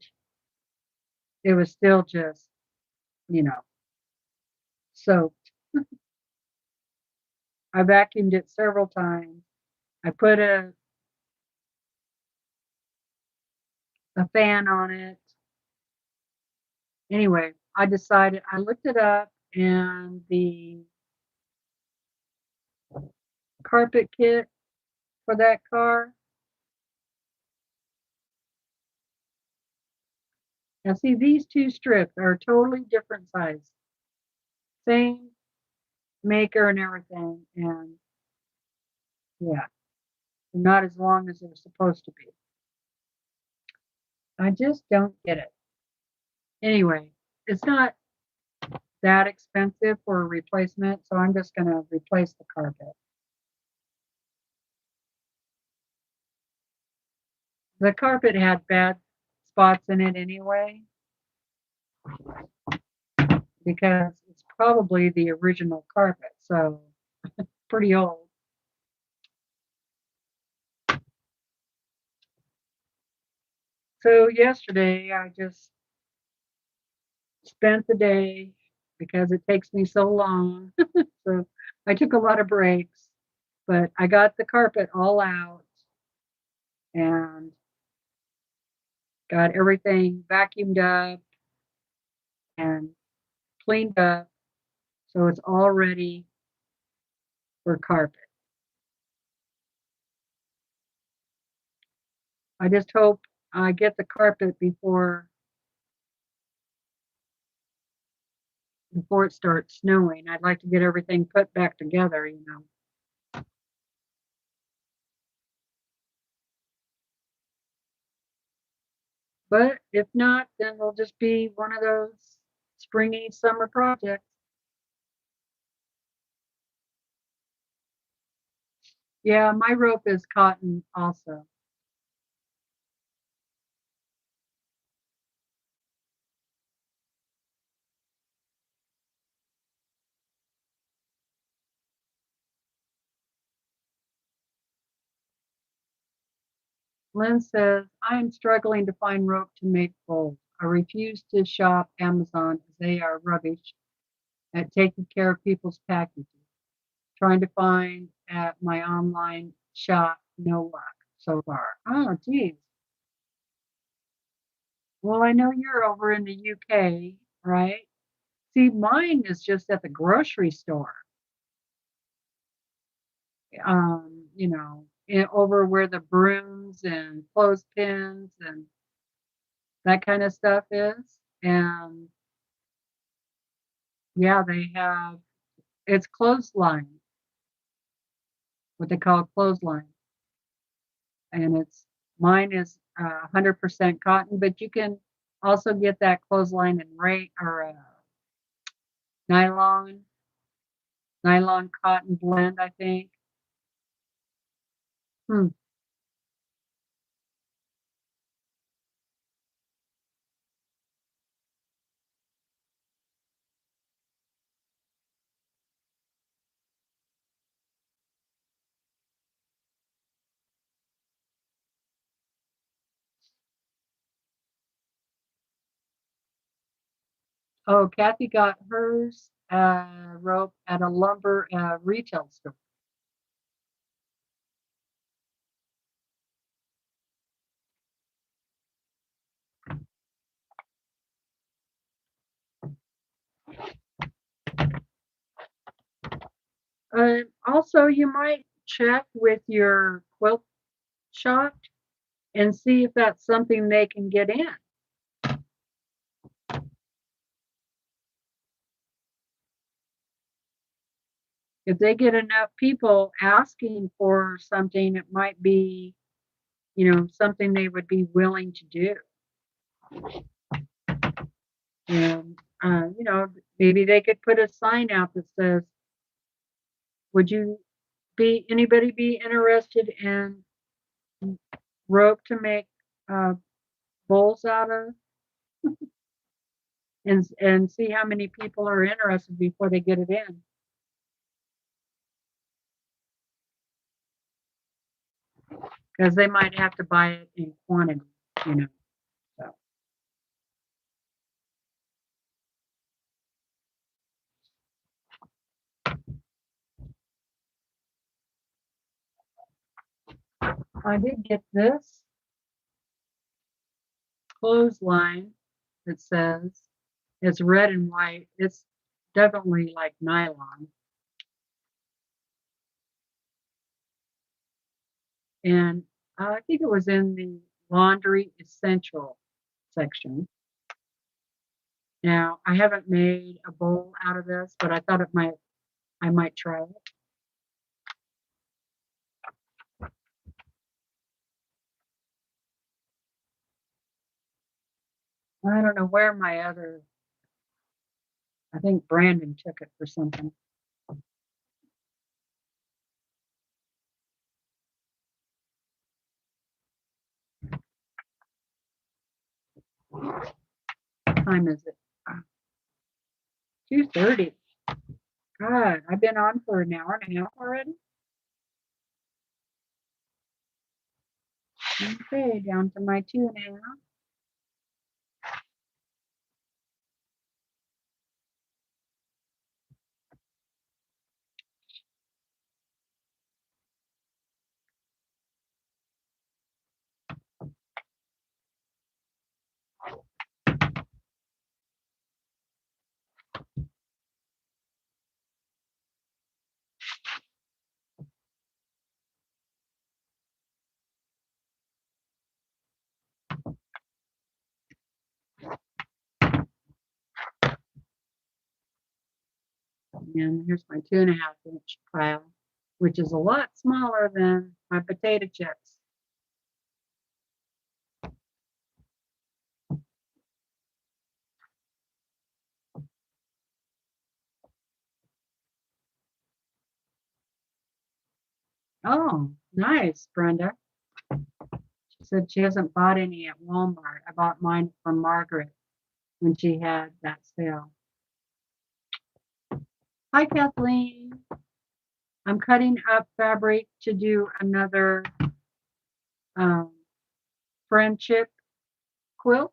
it was still just, soaked. I vacuumed it several times. I put a fan on it. Anyway, I decided, I looked it up, and the carpet kit for that car. Now see, these two strips are totally different size. Same maker and everything, and yeah, they're not as long as they're supposed to be. I just don't get it. Anyway, it's not that expensive for a replacement, so I'm just going to replace the carpet. The carpet had bad spots in it anyway, because it's probably the original carpet, so pretty old. So yesterday I just spent the day, because it takes me so long. So I took a lot of breaks, but I got the carpet all out and got everything vacuumed up and cleaned up, so it's all ready for carpet. I just hope I get the carpet before it starts snowing. I'd like to get everything put back together, you know. But if not, then it'll just be one of those springy summer projects. Yeah, my rope is cotton also. Lynn says, I am struggling to find rope to make bowls. I refuse to shop Amazon as they are rubbish at taking care of people's packages. Trying to find at my online shop, no luck so far. Oh, geez. Well, I know you're over in the UK, right? See, mine is just at the grocery store. You know, over where the brooms and clothespins and that kind of stuff is. And yeah, they have, it's clothesline, what they call clothesline. And mine is 100% cotton, but you can also get that clothesline in nylon, nylon cotton blend, I think. Hmm. Oh, Kathy got hers rope at a lumber retail store. Also, you might check with your quilt shop and see if that's something they can get in. If they get enough people asking for something, it might be, something they would be willing to do. And, maybe they could put a sign out that says, would anybody be interested in rope to make uh, bowls out of? And see how many people are interested before they get it in. Because they might have to buy it in quantity, you know. So. I did get this clothesline that says it's red and white. It's definitely like nylon. And I think it was in the laundry essential section. Now, I haven't made a bowl out of this, but I thought I might try it. I don't know where my other, I think Brandon took it for something. What time is it? 2:30. God, I've been on for an hour and a half already. Okay, down to my 2.5. And here's my 2.5-inch pile, which is a lot smaller than my potato chips. Oh, nice, Brenda. She said she hasn't bought any at Walmart. I bought mine from Margaret when she had that sale. Hi, Kathleen. I'm cutting up fabric to do another friendship quilt.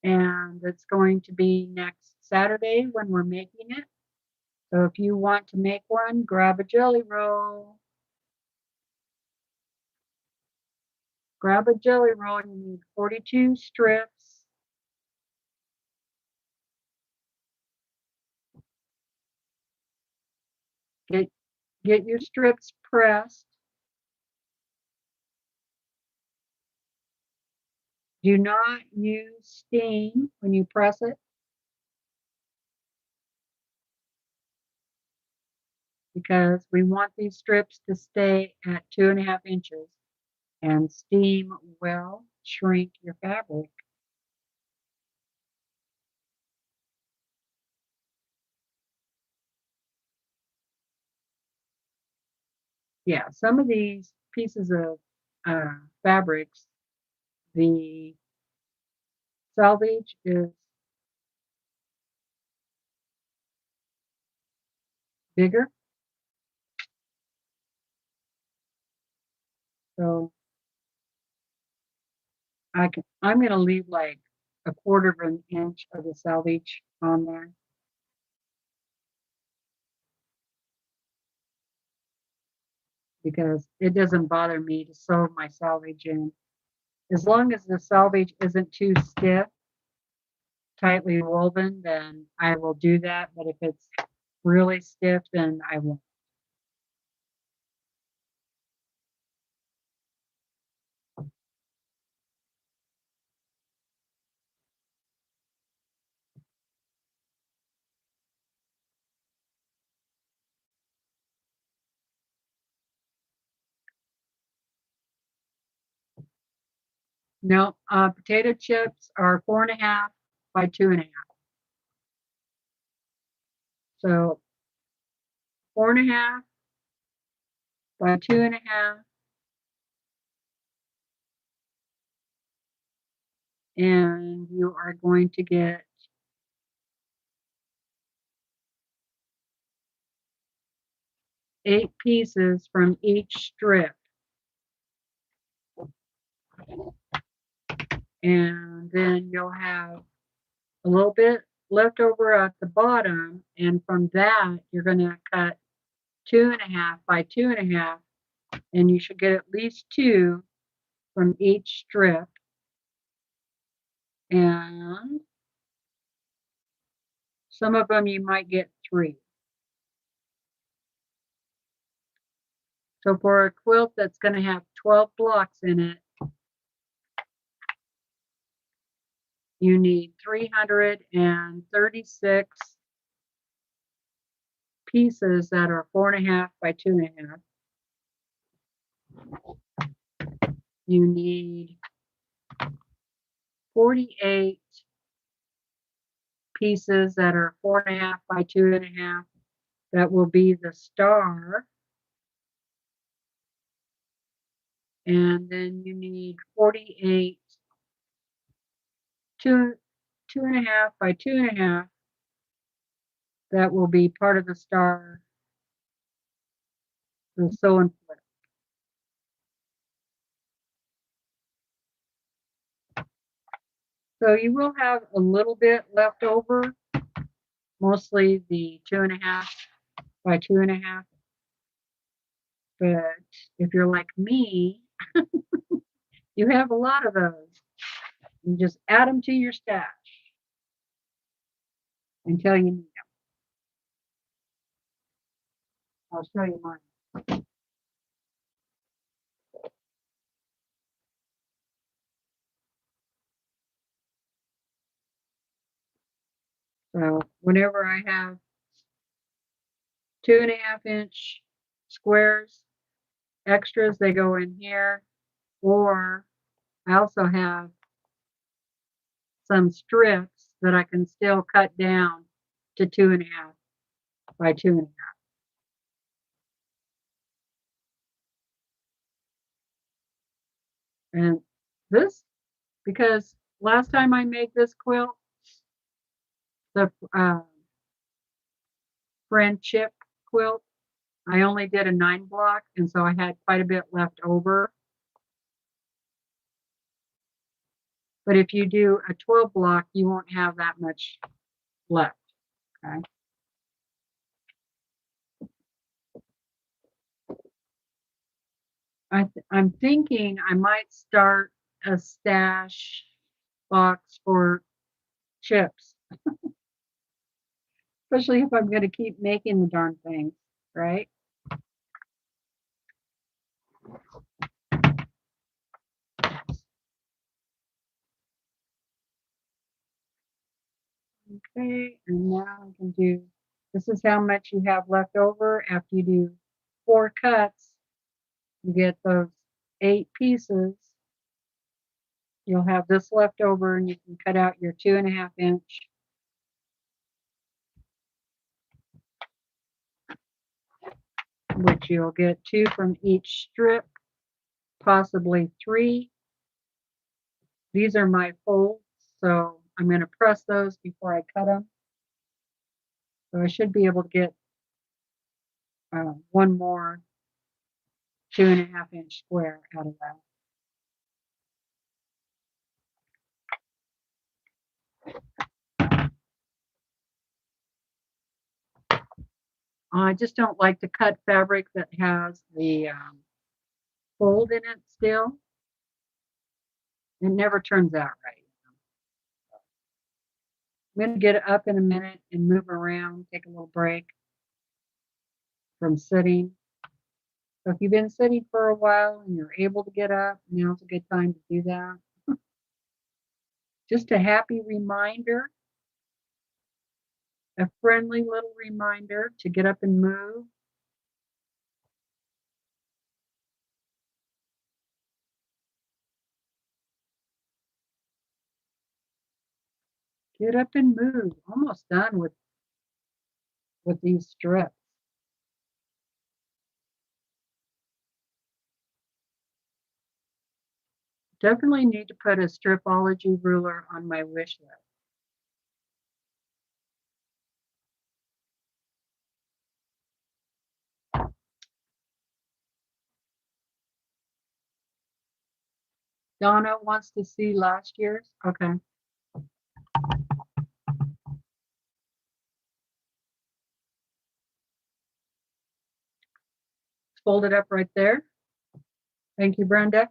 And it's going to be next Saturday when we're making it. So if you want to make one, grab a jelly roll. Grab a jelly roll. You need 42 strips. Get your strips pressed. Do not use steam when you press it, because we want these strips to stay at 2.5 inches, and steam will shrink your fabric. Yeah, some of these pieces of fabrics, the selvage is bigger. So I'm going to leave like 1/4 of an inch of the selvage on there. Because it doesn't bother me to sew my selvage in. As long as the selvage isn't too stiff, tightly woven, then I will do that. But if it's really stiff, then I won't. No, potato chips are 4.5 by 2.5. So 4.5 by 2.5, and you are going to get 8 pieces from each strip. And then you'll have a little bit left over at the bottom, and from that you're going to cut 2.5 by 2.5 And you should get at least 2 from each strip. And some of them you might get 3. So for a quilt that's going to have 12 blocks in it, you need 336 pieces that are 4.5 by 2.5. You need 48 pieces that are 4.5 by 2.5. That will be the star. And then you need 48 2.5 by 2.5. That will be part of the star, the sew and flip. So you will have a little bit left over, mostly the 2.5 by 2.5. But if you're like me, you have a lot of those. You just add them to your stash until you need them. I'll show you mine. So whenever I have 2.5-inch squares extras, they go in here. Or I also have some strips that I can still cut down to 2.5 by 2.5. And this, because last time I made this quilt, the friendship quilt, I only did a 9 block, and so I had quite a bit left over. But if you do a 12 block, you won't have that much left. Okay. I'm thinking I might start a stash box for chips, especially if I'm going to keep making the darn things, right? Okay, and now I can do, this is how much you have left over after you do 4 cuts. You get those 8 pieces. You'll have this left over, and you can cut out your 2.5-inch. Which you'll get 2 from each strip, possibly 3. These are my folds, so I'm going to press those before I cut them. So I should be able to get 1 more 2.5-inch square out of that. I just don't like to cut fabric that has the fold in it still. It never turns out right. I'm going to get up in a minute and move around, take a little break from sitting. So if you've been sitting for a while and you're able to get up, now's a good time to do that. Just a happy reminder, a friendly little reminder to get up and move. Get up and move. Almost done with these strips. Definitely need to put a stripology ruler on my wish list. Donna wants to see last year's. Okay. Fold it up right there. Thank you, Brenda.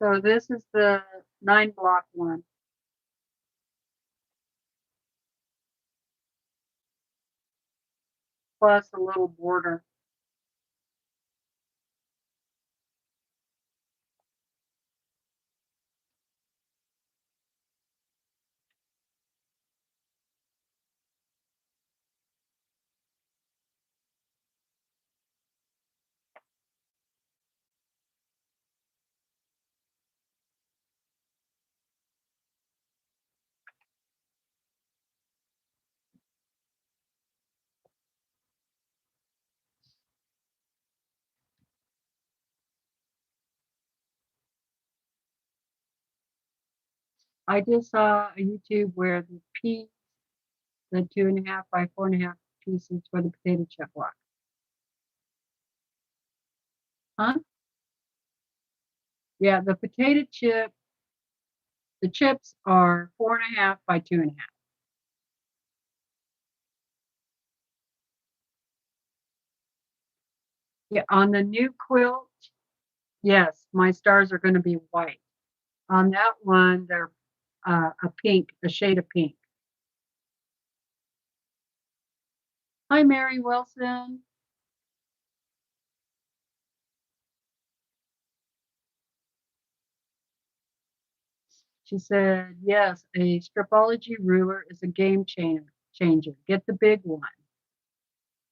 So this is the 9-block one. Plus a little border. I just saw a YouTube where the 2.5 by 4.5 pieces for the potato chip block. Huh? Yeah, the potato chip, the chips are 4.5 by 2.5. Yeah, on the new quilt, yes, my stars are going to be white. On that one, they're a pink, a shade of pink. Hi, Mary Wilson. She said, yes, a stripology ruler is a game changer. Get the big one.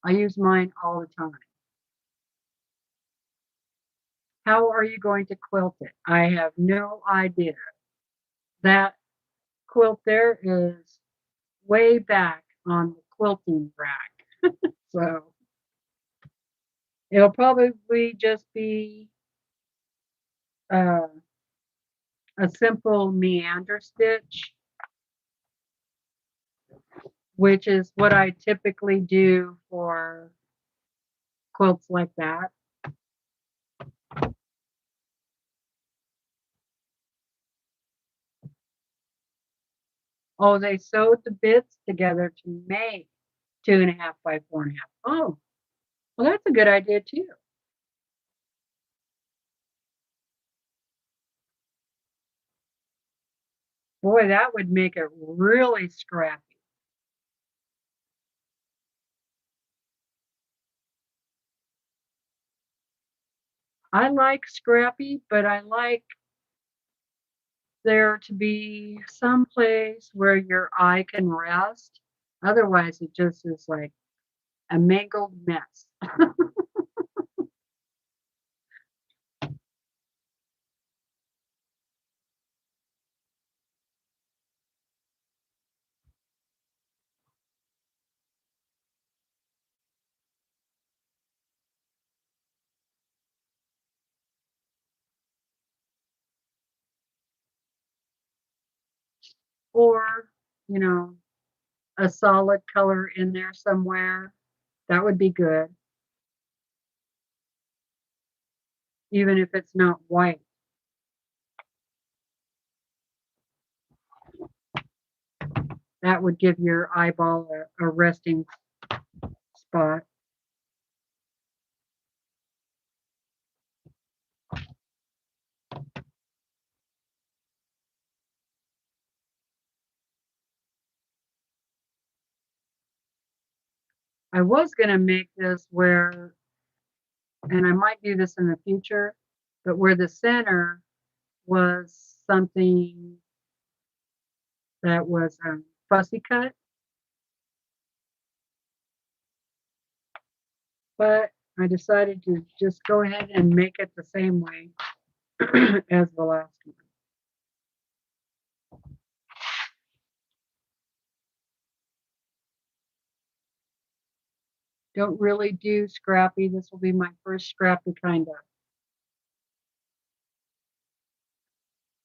I use mine all the time. How are you going to quilt it? I have no idea. That quilt there is way back on the quilting rack. So it'll probably just be uh, a simple meander stitch, which is what I typically do for quilts like that. Oh, they sewed the bits together to make 2.5 by 4.5. Oh, well, that's a good idea too. Boy, that would make it really scrappy. I like scrappy, but I like there to be some place where your eye can rest. Otherwise, it just is like a mangled mess. Or, you know, a solid color in there somewhere. That would be good, even if it's not white. That would give your eyeball a resting spot. I was going to make this where, and I might do this in the future, but where the center was something that was fussy cut. But I decided to just go ahead and make it the same way as the last one. Don't really do scrappy. This will be my first scrappy kind of.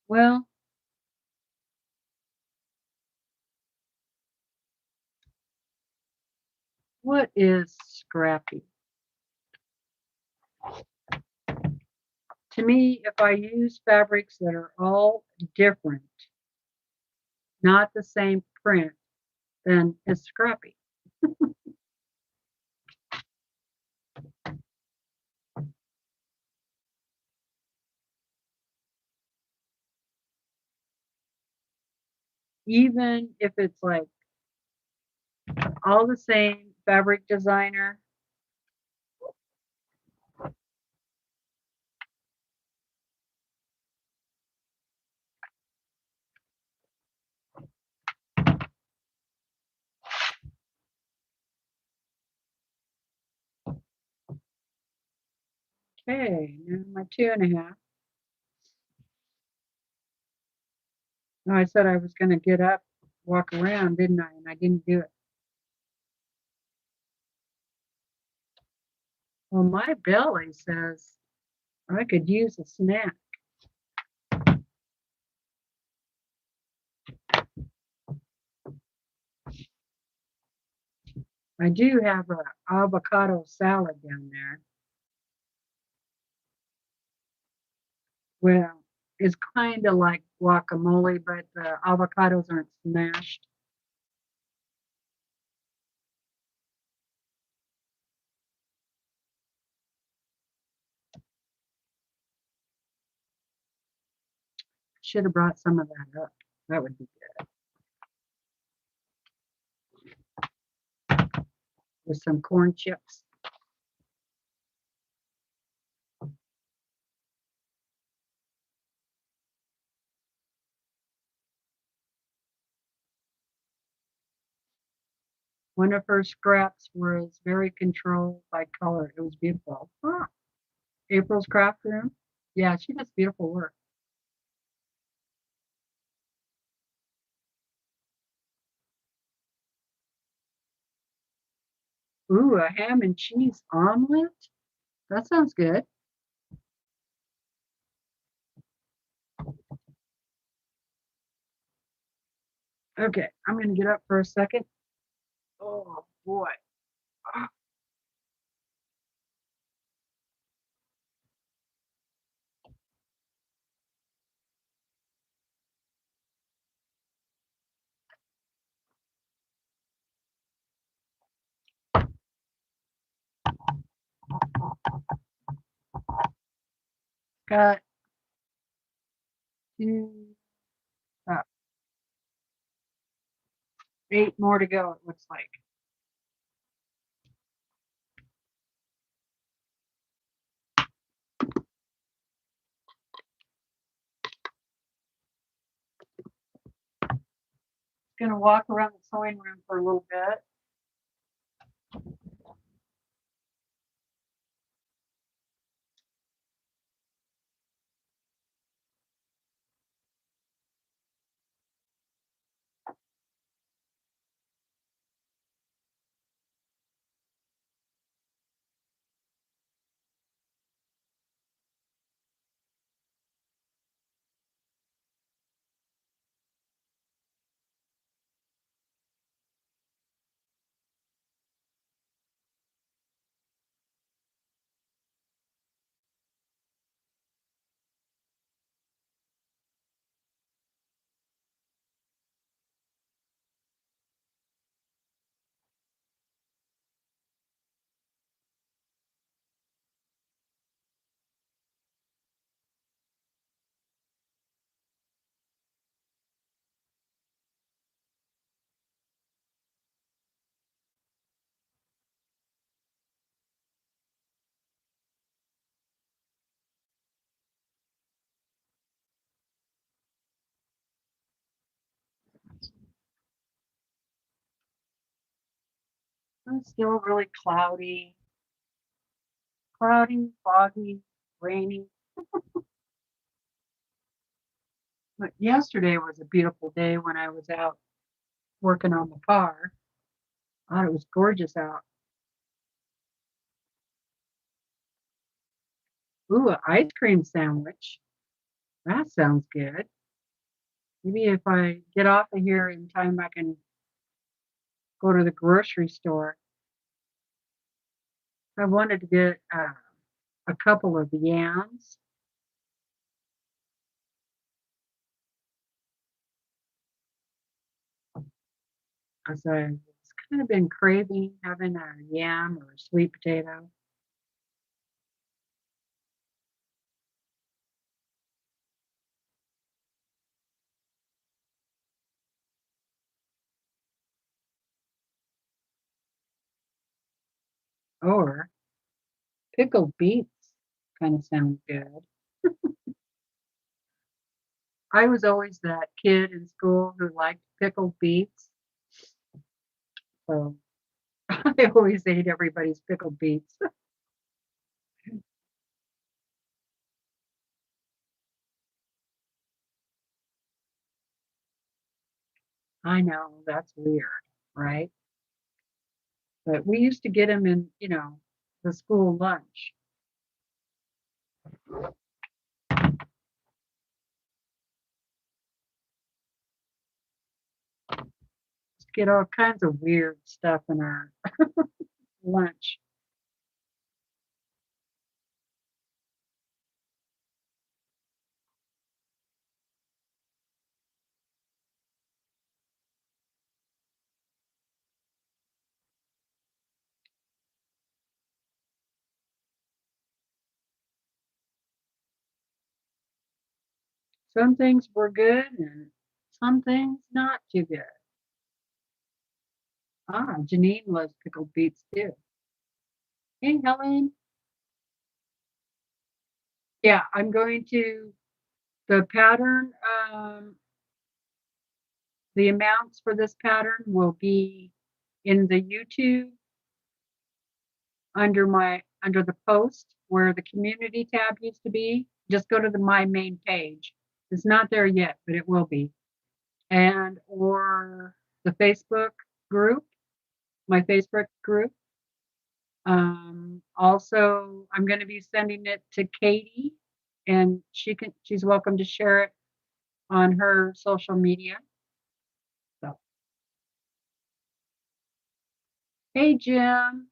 Well, What is scrappy? To me, if I use fabrics that are all different, not the same print, then it's scrappy. Even if it's like all the same fabric designer. Okay, now my 2.5. No, I said I was going to get up, walk around, didn't I? And I didn't do it. Well, my belly says I could use a snack. I do have an avocado salad down there. Well, it's kind of like guacamole, but the avocados aren't smashed. Should have brought some of that up. That would be good. With some corn chips. One of her scraps was very controlled by color. It was beautiful. Ah, April's craft room. Yeah, she does beautiful work. Ooh, a ham and cheese omelet? That sounds good. Okay, I'm going to get up for a second. Oh, boy. Ah, got two, uh, 8 more to go, it looks like. Going to walk around the sewing room for a little bit. It's still really cloudy, foggy, rainy. But yesterday was a beautiful day when I was out working on the car. I thought it was gorgeous out. Ooh, an ice cream sandwich. That sounds good. Maybe if I get off of here in time, I can go to the grocery store. I wanted to get a couple of yams. As I've kind of been craving having a yam or a sweet potato. Or pickled beets kind of sound good. I was always that kid in school who liked pickled beets. So I always ate everybody's pickled beets. I know that's weird, right? But we used to get them in, the school lunch. Just get all kinds of weird stuff in our lunch. Some things were good and some things not too good. Ah, Janine loves pickled beets too. Hey, Helen. Yeah, I'm going to, the pattern, the amounts for this pattern will be in the YouTube under the post where the community tab used to be. Just go to my main page. It's not there yet, but it will be. And or the Facebook group, my Facebook group. Also, I'm going to be sending it to Katie, and she's welcome to share it on her social media. So, hey Jim.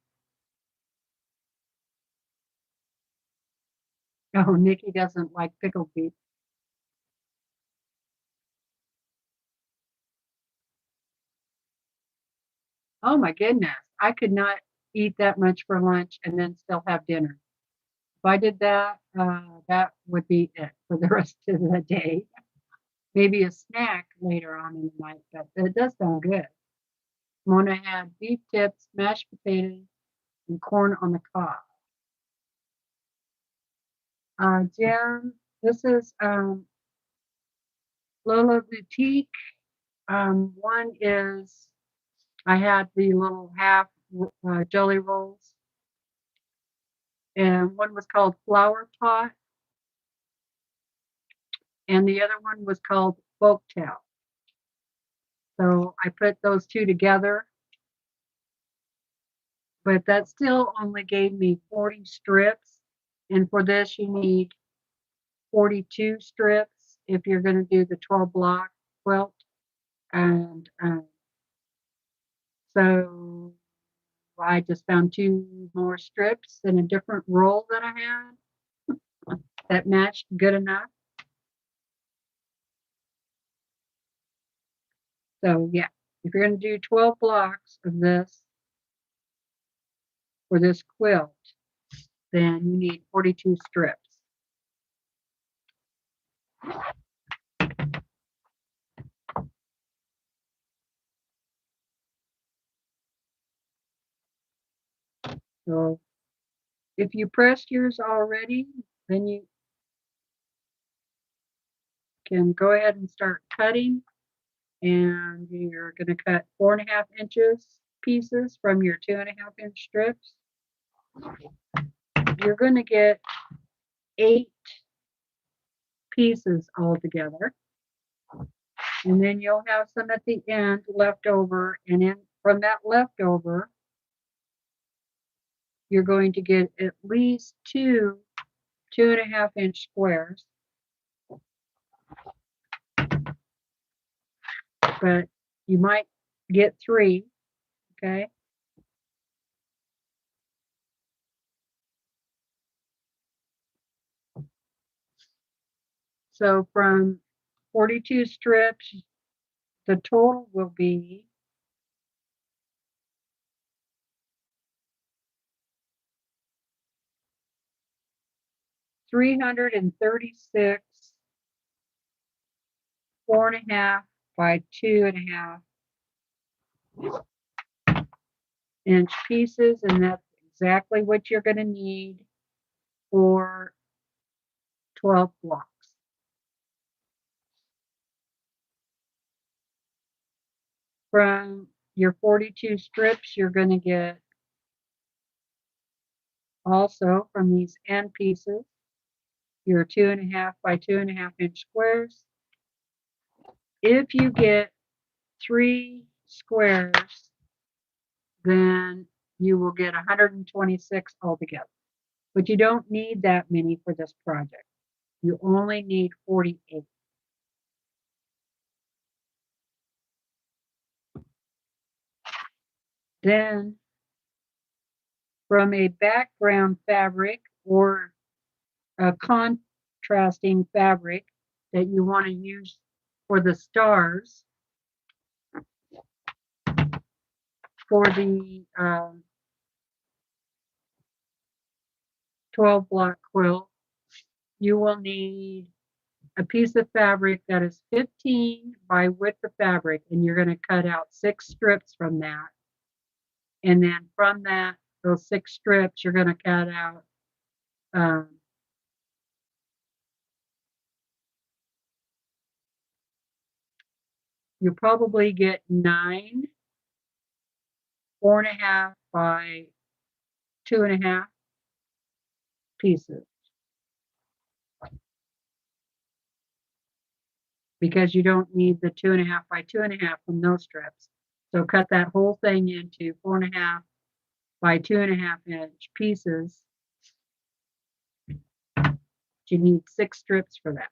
Oh, Nikki doesn't like pickled beef. Oh my goodness, I could not eat that much for lunch and then still have dinner. If I did that, that would be it for the rest of the day. Maybe a snack later on in the night, but it does sound good. Mona had beef tips, mashed potatoes, and corn on the cob. Jim, this is Lola Boutique. One is I had the little half jelly rolls, and one was called Flower Pot, and the other one was called Folktale. So I put those two together, but that still only gave me 40 strips. And for this, you need 42 strips if you're going to do the 12 block quilt. And so I just found two more strips in a different roll that I had that matched good enough. So yeah, if you're going to do 12 blocks of this for this quilt, then you need 42 strips. So if you pressed yours already, then you can go ahead and start cutting. And you're going to cut 4.5 inches pieces from your 2.5 inch strips. You're going to get 8 pieces all together. And then you'll have some at the end left over. And then from that leftover, you're going to get at least 2.5 inch squares. But you might get 3, okay? So from 42 strips, the total will be 336 4.5 by 2.5 inch pieces, and that's exactly what you're going to need for 12 blocks. From your 42 strips, you're going to get also from these end pieces your 2.5 by 2.5 inch squares. If you get 3 squares, then you will get 126 altogether. But you don't need that many for this project. You only need 48. Then from a background fabric or a contrasting fabric that you want to use for the stars for the 12 block quilt, you will need a piece of fabric that is 15 by width of fabric, and you're going to cut out 6 strips from that. And then from that, those 6 strips, you're going to cut out you probably get 9 4.5 by 2.5 pieces, because you don't need the 2.5 by 2.5 from those strips. So cut that whole thing into 4.5 by 2.5 inch pieces. You need 6 strips for that.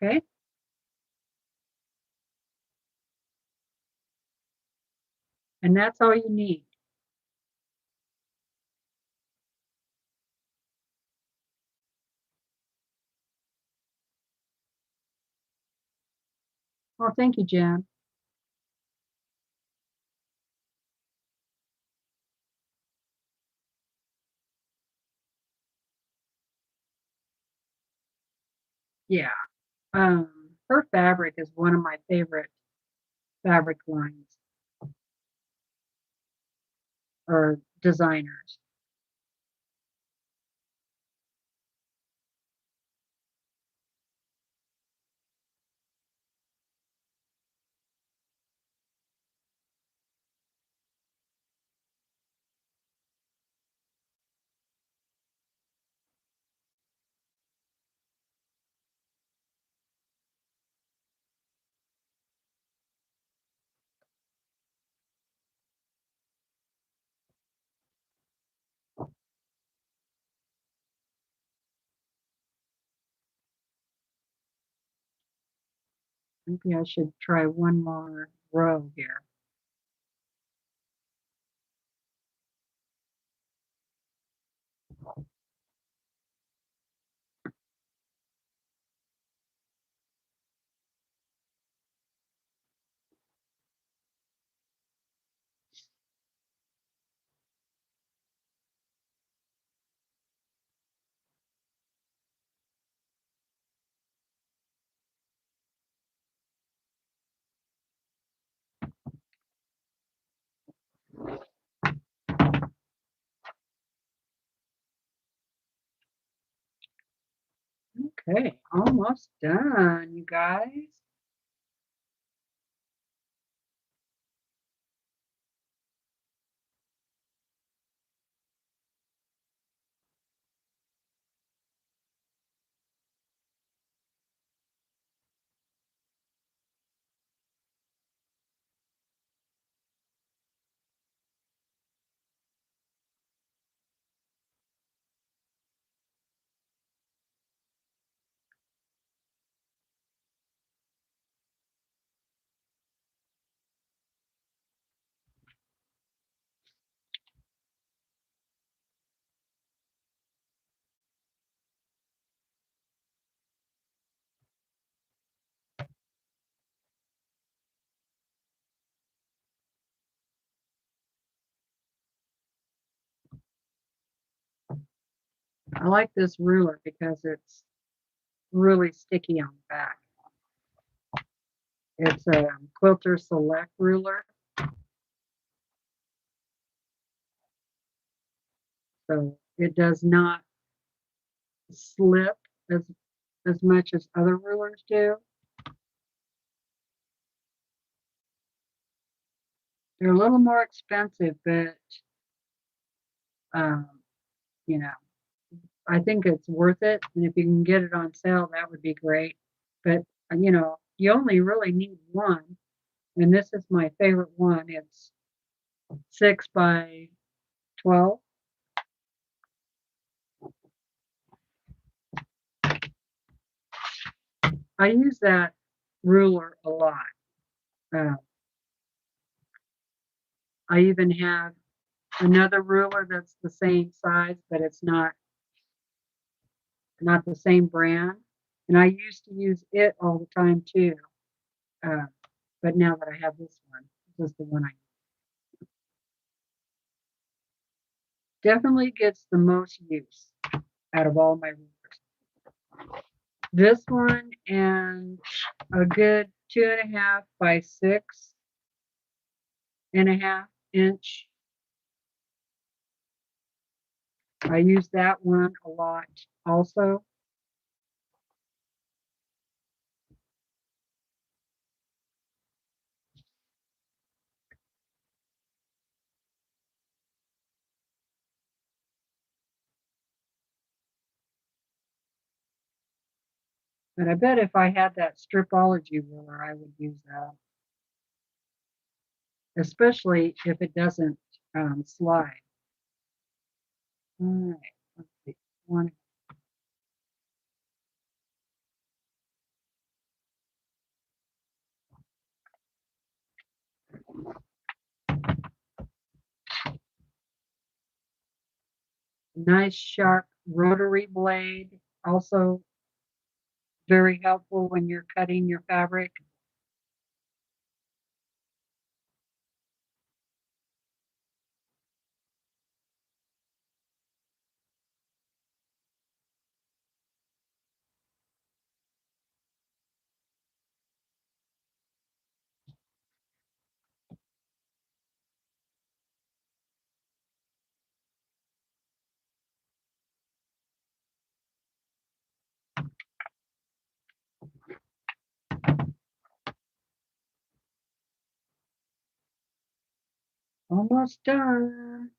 Okay. And that's all you need. Well, thank you, Jen. Yeah. Her fabric is one of my favorite fabric lines or designers. Maybe I should try one more row here. Okay, almost done, you guys. I like this ruler because it's really sticky on the back. It's a Quilter Select ruler. So it does not slip as much as other rulers do. They're a little more expensive, but you know, I think it's worth it. And if you can get it on sale, that would be great. But you know, you only really need one, and this is my favorite one. It's 6 by 12. I use that ruler a lot. I even have another ruler that's the same size, but it's not the same brand. And I used to use it all the time too. But now that I have this one, this is the one I definitely gets the most use out of all my rulers. This one and a good 2.5 by 6.5 inch. I use that one a lot also. But I bet if I had that Stripology ruler, I would use that. Especially if it doesn't slide. All right, let's see. One. Nice sharp rotary blade, also very helpful when you're cutting your fabric. Almost done.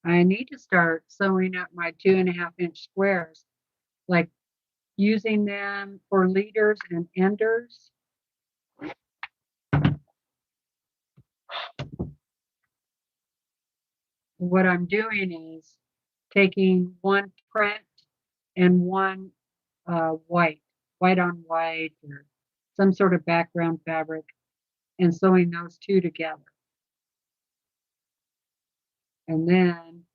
I need to start sewing up my 2.5 inch squares, like using them for leaders and enders. What I'm doing is taking one print and one white on white, or some sort of background fabric, and sewing those two together. And then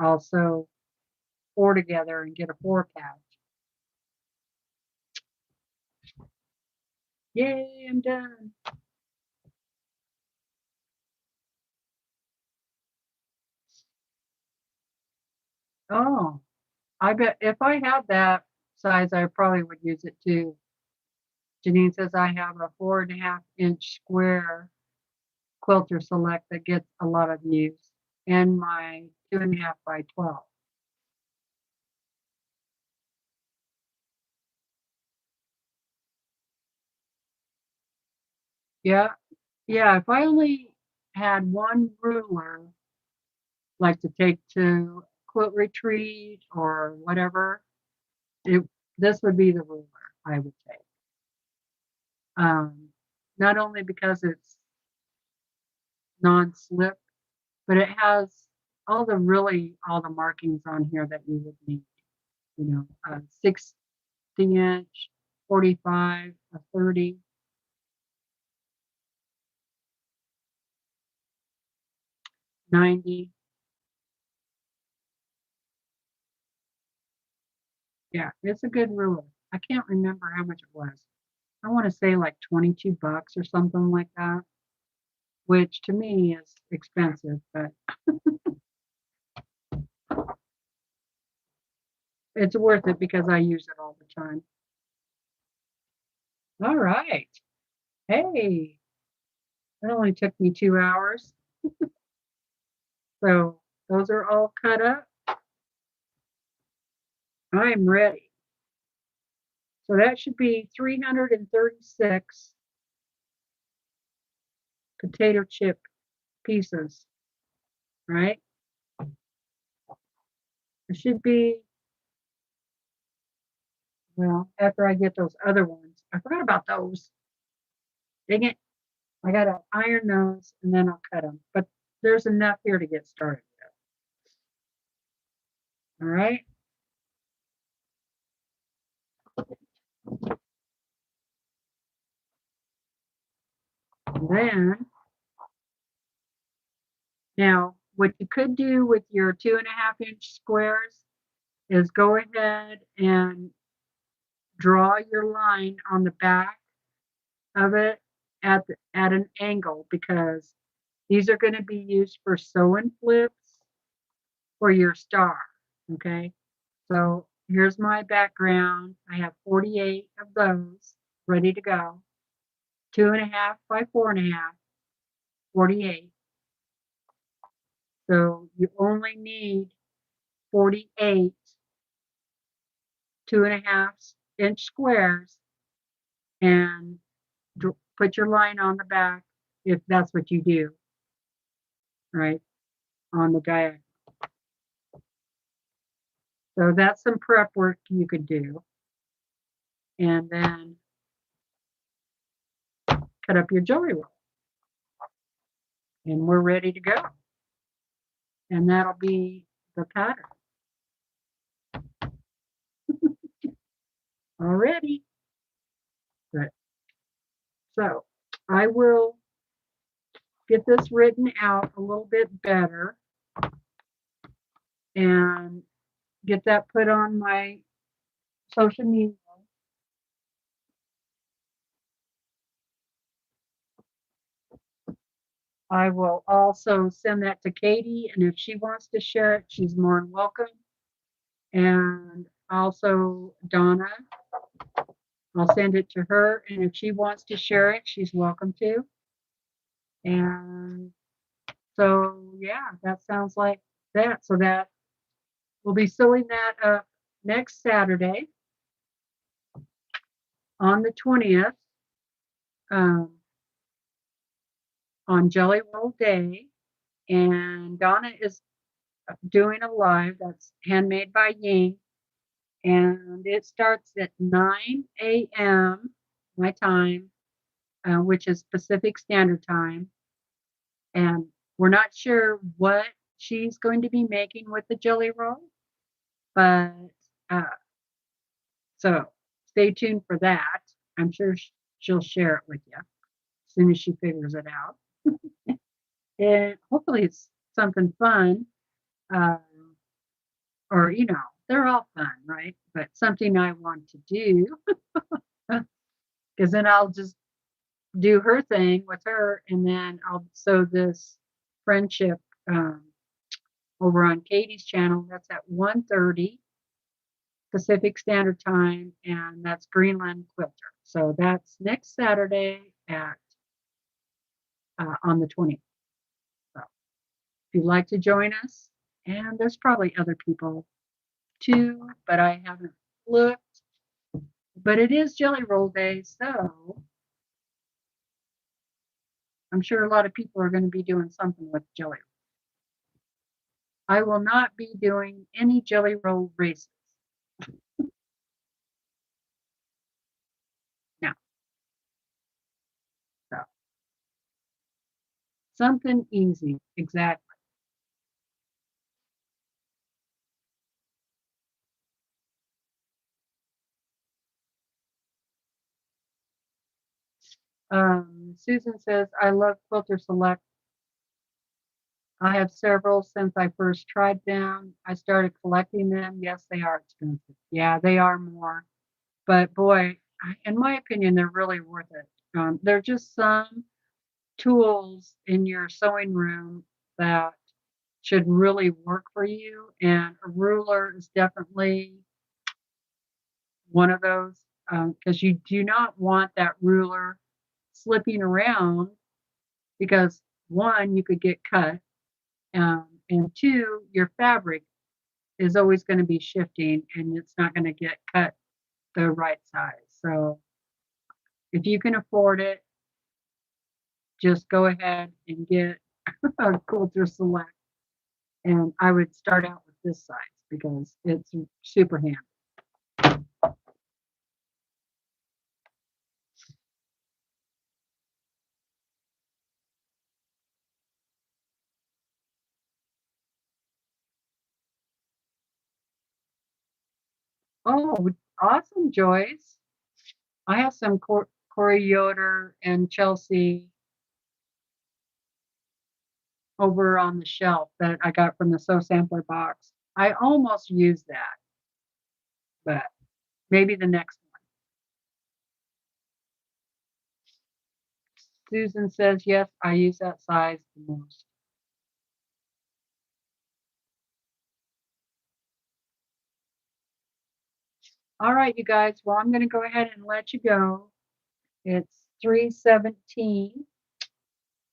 I'll sew 4 together and get a 4 patch. Yay, I'm done. Oh, I bet if I had that size, I probably would use it too. Janine says I have a 4.5 inch square Quilter Select that gets a lot of use, and my 2.5 by 12. Yeah, yeah. If I only had one ruler, like to take to quilt retreat or whatever, it this would be the ruler I would take. Um, Not only because it's non-slip, but it has all the markings on here that you would need. You know, a 60 inch, 45, a 30. 90. Yeah, it's a good ruler. I can't remember how much it was. I want to say like 22 bucks or something like that, which to me is expensive, but it's worth it because I use it all the time. All right. Hey, it only took me 2 hours. So those are all cut up. I'm ready. So that should be 336 potato chip pieces, right? It should be, well, after I get those other ones. I forgot about those. Dang it. I got to iron those and then I'll cut them. But there's enough here to get started with. All right. And then, now, what you could do with your 2.5-inch squares is go ahead and draw your line on the back of it at an angle, because these are going to be used for sew and flips for your star. Okay. So here's my background. I have 48 of those ready to go. 2.5 by 4.5, 48. So you only need 48 2.5-inch squares, and put your line on the back if that's what you do, right, on the diagonal. So that's some prep work you could do. And then cut up your jelly roll. And we're ready to go. And that'll be the pattern. Already. Good. So I will get this written out a little bit better and get that put on my social media. I will also send that to Katie, and if she wants to share it, she's more than welcome. And also Donna, I'll send it to her, and if she wants to share it, she's welcome to. And so, yeah, that sounds like that. So that we'll be sewing that up next Saturday on the 20th, on Jelly Roll Day. And Donna is doing a live that's handmade by Ying. And it starts at 9 a.m. my time, which is Pacific Standard Time. And we're not sure what she's going to be making with the jelly roll, but so stay tuned for that. I'm sure she'll share it with you as soon as she figures it out. And hopefully it's something fun, or they're all fun, right? But something I want to do, because then I'll just do her thing with her, and then I'll sew this friendship over on Katie's channel. That's at 1:30 Pacific Standard Time, and that's Greenland Quilter. So that's next Saturday at on the 20th. So if you'd like to join us, and there's probably other people too, but I haven't looked. But it is Jelly Roll Day, so I'm sure a lot of people are going to be doing something with jelly. I will not be doing any jelly roll races. No. So something easy, exactly. Susan says, I love Quilter Select. I have several since I first tried them. I started collecting them. Yes, they are expensive. Yeah, they are more. But boy, in my opinion, they're really worth it. They're just some tools in your sewing room that should really work for you. And a ruler is definitely one of those because you do not want that ruler slipping around because one, you could get cut, and two, your fabric is always going to be shifting and it's not going to get cut the right size. So if you can afford it, just go ahead and get a Quilter Select. And I would start out with this size because it's super handy. Oh, awesome, Joyce. I have some Corey Yoder and Chelsea over on the shelf that I got from the Sew Sampler box. I almost used that, but maybe the next one. Susan says, yes, I use that size the most. All right, you guys. Well, I'm going to go ahead and let you go. It's 3:17.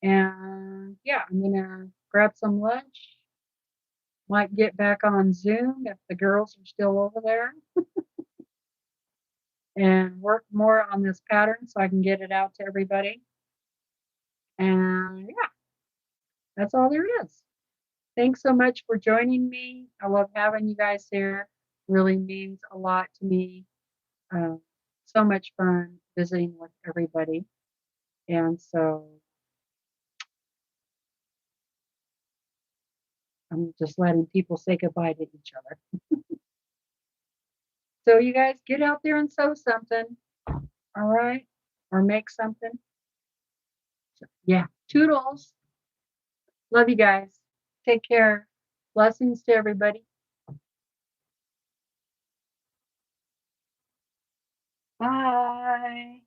And yeah, I'm going to grab some lunch. Might get back on Zoom if the girls are still over there and work more on this pattern so I can get it out to everybody. And yeah, that's all there is. Thanks so much for joining me. I love having you guys here. Really means a lot to me. So much fun visiting with everybody. And so I'm just letting people say goodbye to each other. So you guys get out there and sew something. All right. Or make something. So, yeah. Toodles. Love you guys. Take care. Blessings to everybody. Bye.